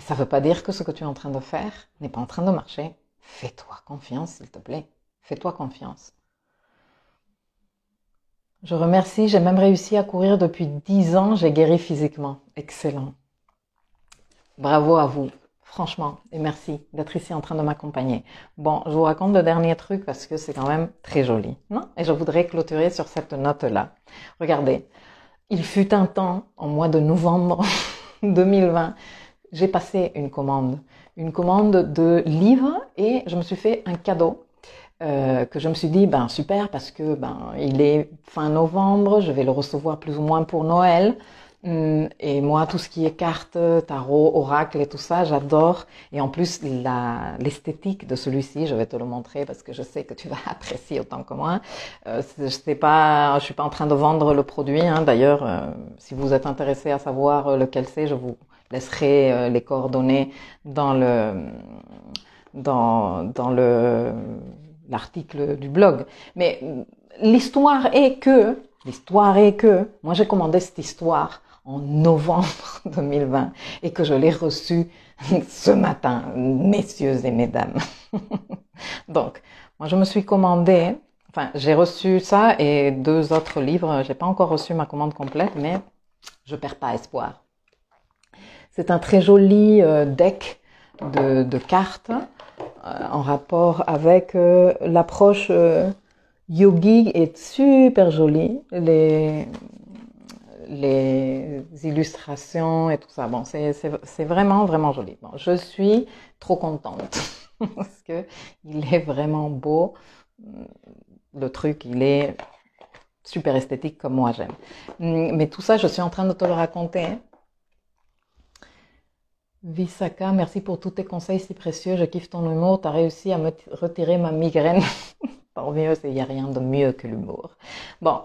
ça ne veut pas dire que ce que tu es en train de faire n'est pas en train de marcher. Fais-toi confiance, s'il te plaît. Fais-toi confiance. Je remercie, j'ai même réussi à courir depuis 10 ans, j'ai guéri physiquement. Excellent. Bravo à vous, franchement, et merci d'être ici en train de m'accompagner. Bon, je vous raconte le dernier truc parce que c'est quand même très joli, non? Et je voudrais clôturer sur cette note-là. Regardez, il fut un temps, en mois de novembre 2020, j'ai passé une commande de livres et je me suis fait un cadeau. que je me suis dit, ben super, parce que il est fin novembre, je vais le recevoir plus ou moins pour Noël. Et moi, tout ce qui est cartes, tarot, oracle et tout ça, j'adore. Et en plus, l'esthétique de celui-ci, je vais te le montrer parce que je sais que tu vas apprécier autant que moi. Je suis pas en train de vendre le produit. Hein. D'ailleurs, si vous êtes intéressé à savoir lequel c'est, je vous laisserai les coordonnées dans l'article du blog. Mais l'histoire est que, moi j'ai commandé cette histoire en novembre 2020 et que je l'ai reçue ce matin, messieurs et mesdames. Donc, moi je me suis commandé, j'ai reçu ça et 2 autres livres. J'ai pas encore reçu ma commande complète, mais je perds pas espoir. C'est un très joli deck de cartes en rapport avec l'approche yogi est super jolie. Les illustrations et tout ça. Bon, c'est vraiment, vraiment joli. Bon, je suis trop contente parce que il est vraiment beau. Le truc, il est super esthétique comme moi j'aime. Mais tout ça, je suis en train de te le raconter. Visaka, merci pour tous tes conseils si précieux. Je kiffe ton humour. T'as réussi à me retirer ma migraine. Tant mieux, il n'y a rien de mieux que l'humour. Bon.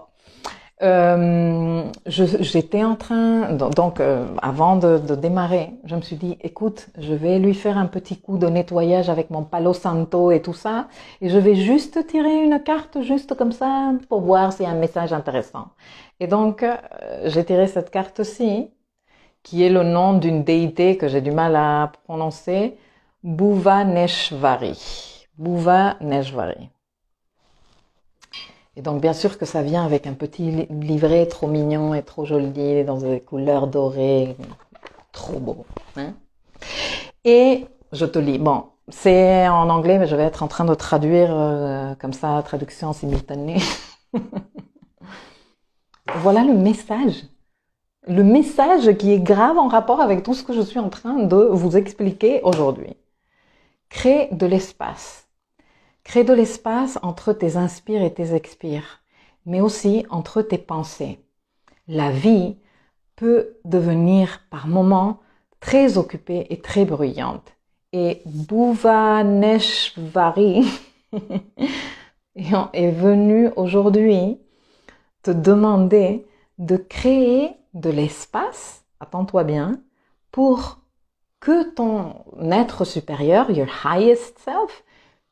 J'étais en train, donc avant de démarrer, je me suis dit, écoute, je vais lui faire un petit coup de nettoyage avec mon Palo Santo et tout ça, et je vais juste tirer une carte juste comme ça pour voir s'il y a un message intéressant. Et donc, j'ai tiré cette carte-ci, qui est le nom d'une déité que j'ai du mal à prononcer, Bhuvaneshvari. Bhuvaneshvari. Et donc, bien sûr que ça vient avec un petit livret trop mignon et trop joli, dans des couleurs dorées, trop beau. Hein? Et je te lis. Bon, c'est en anglais, mais je vais être en train de traduire comme ça, traduction simultanée. Voilà le message. Le message qui est grave en rapport avec tout ce que je suis en train de vous expliquer aujourd'hui. Crée de l'espace. Crée de l'espace entre tes inspires et tes expires, mais aussi entre tes pensées. La vie peut devenir par moments très occupée et très bruyante. Et Bhuvaneshvari est venu aujourd'hui te demander de créer de l'espace, attends-toi bien, pour que ton être supérieur, your highest self,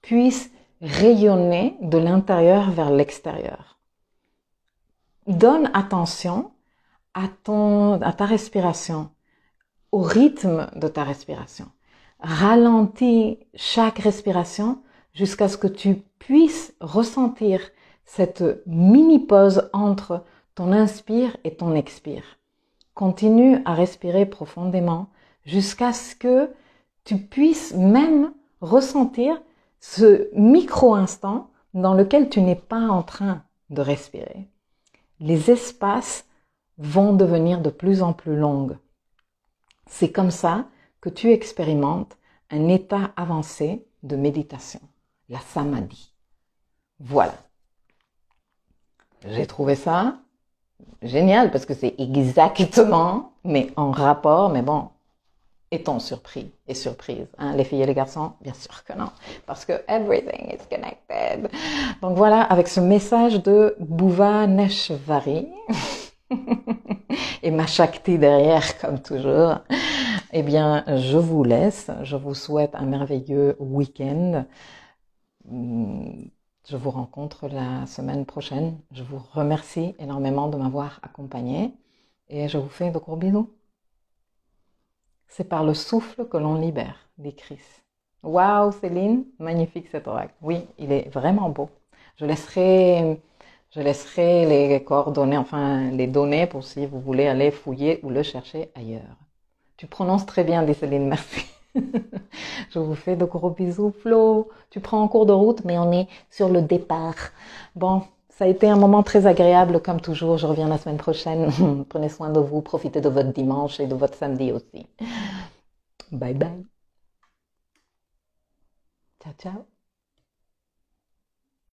puisse rayonner de l'intérieur vers l'extérieur. Donne attention à ta respiration, au rythme de ta respiration. Ralentis chaque respiration jusqu'à ce que tu puisses ressentir cette mini-pause entre ton inspire et ton expire. Continue à respirer profondément jusqu'à ce que tu puisses même ressentir ce micro-instant dans lequel tu n'es pas en train de respirer. Les espaces vont devenir de plus en plus longs. C'est comme ça que tu expérimentes un état avancé de méditation, la samadhi. Voilà. J'ai trouvé ça génial parce que c'est exactement, mais en rapport, mais bon, est-on surpris et surprise, hein, les filles et les garçons? Bien sûr que non, parce que everything is connected. Donc voilà, avec ce message de Bhuvaneshvari et ma Shakti derrière, comme toujours, eh bien, je vous laisse. Je vous souhaite un merveilleux week-end. Je vous rencontre la semaine prochaine. Je vous remercie énormément de m'avoir accompagné et je vous fais de gros bisous. C'est par le souffle que l'on libère, dit Chris. Waouh, Céline, magnifique cet oracle. Oui, il est vraiment beau. Je laisserai les coordonnées, enfin les données pour si vous voulez aller fouiller ou le chercher ailleurs. Tu prononces très bien, dit Céline, merci. Je vous fais de gros bisous, Flo. Tu prends en cours de route, mais on est sur le départ. Bon, ça a été un moment très agréable, comme toujours. Je reviens la semaine prochaine. Prenez soin de vous, profitez de votre dimanche et de votre samedi aussi. Bye bye. Ciao, ciao.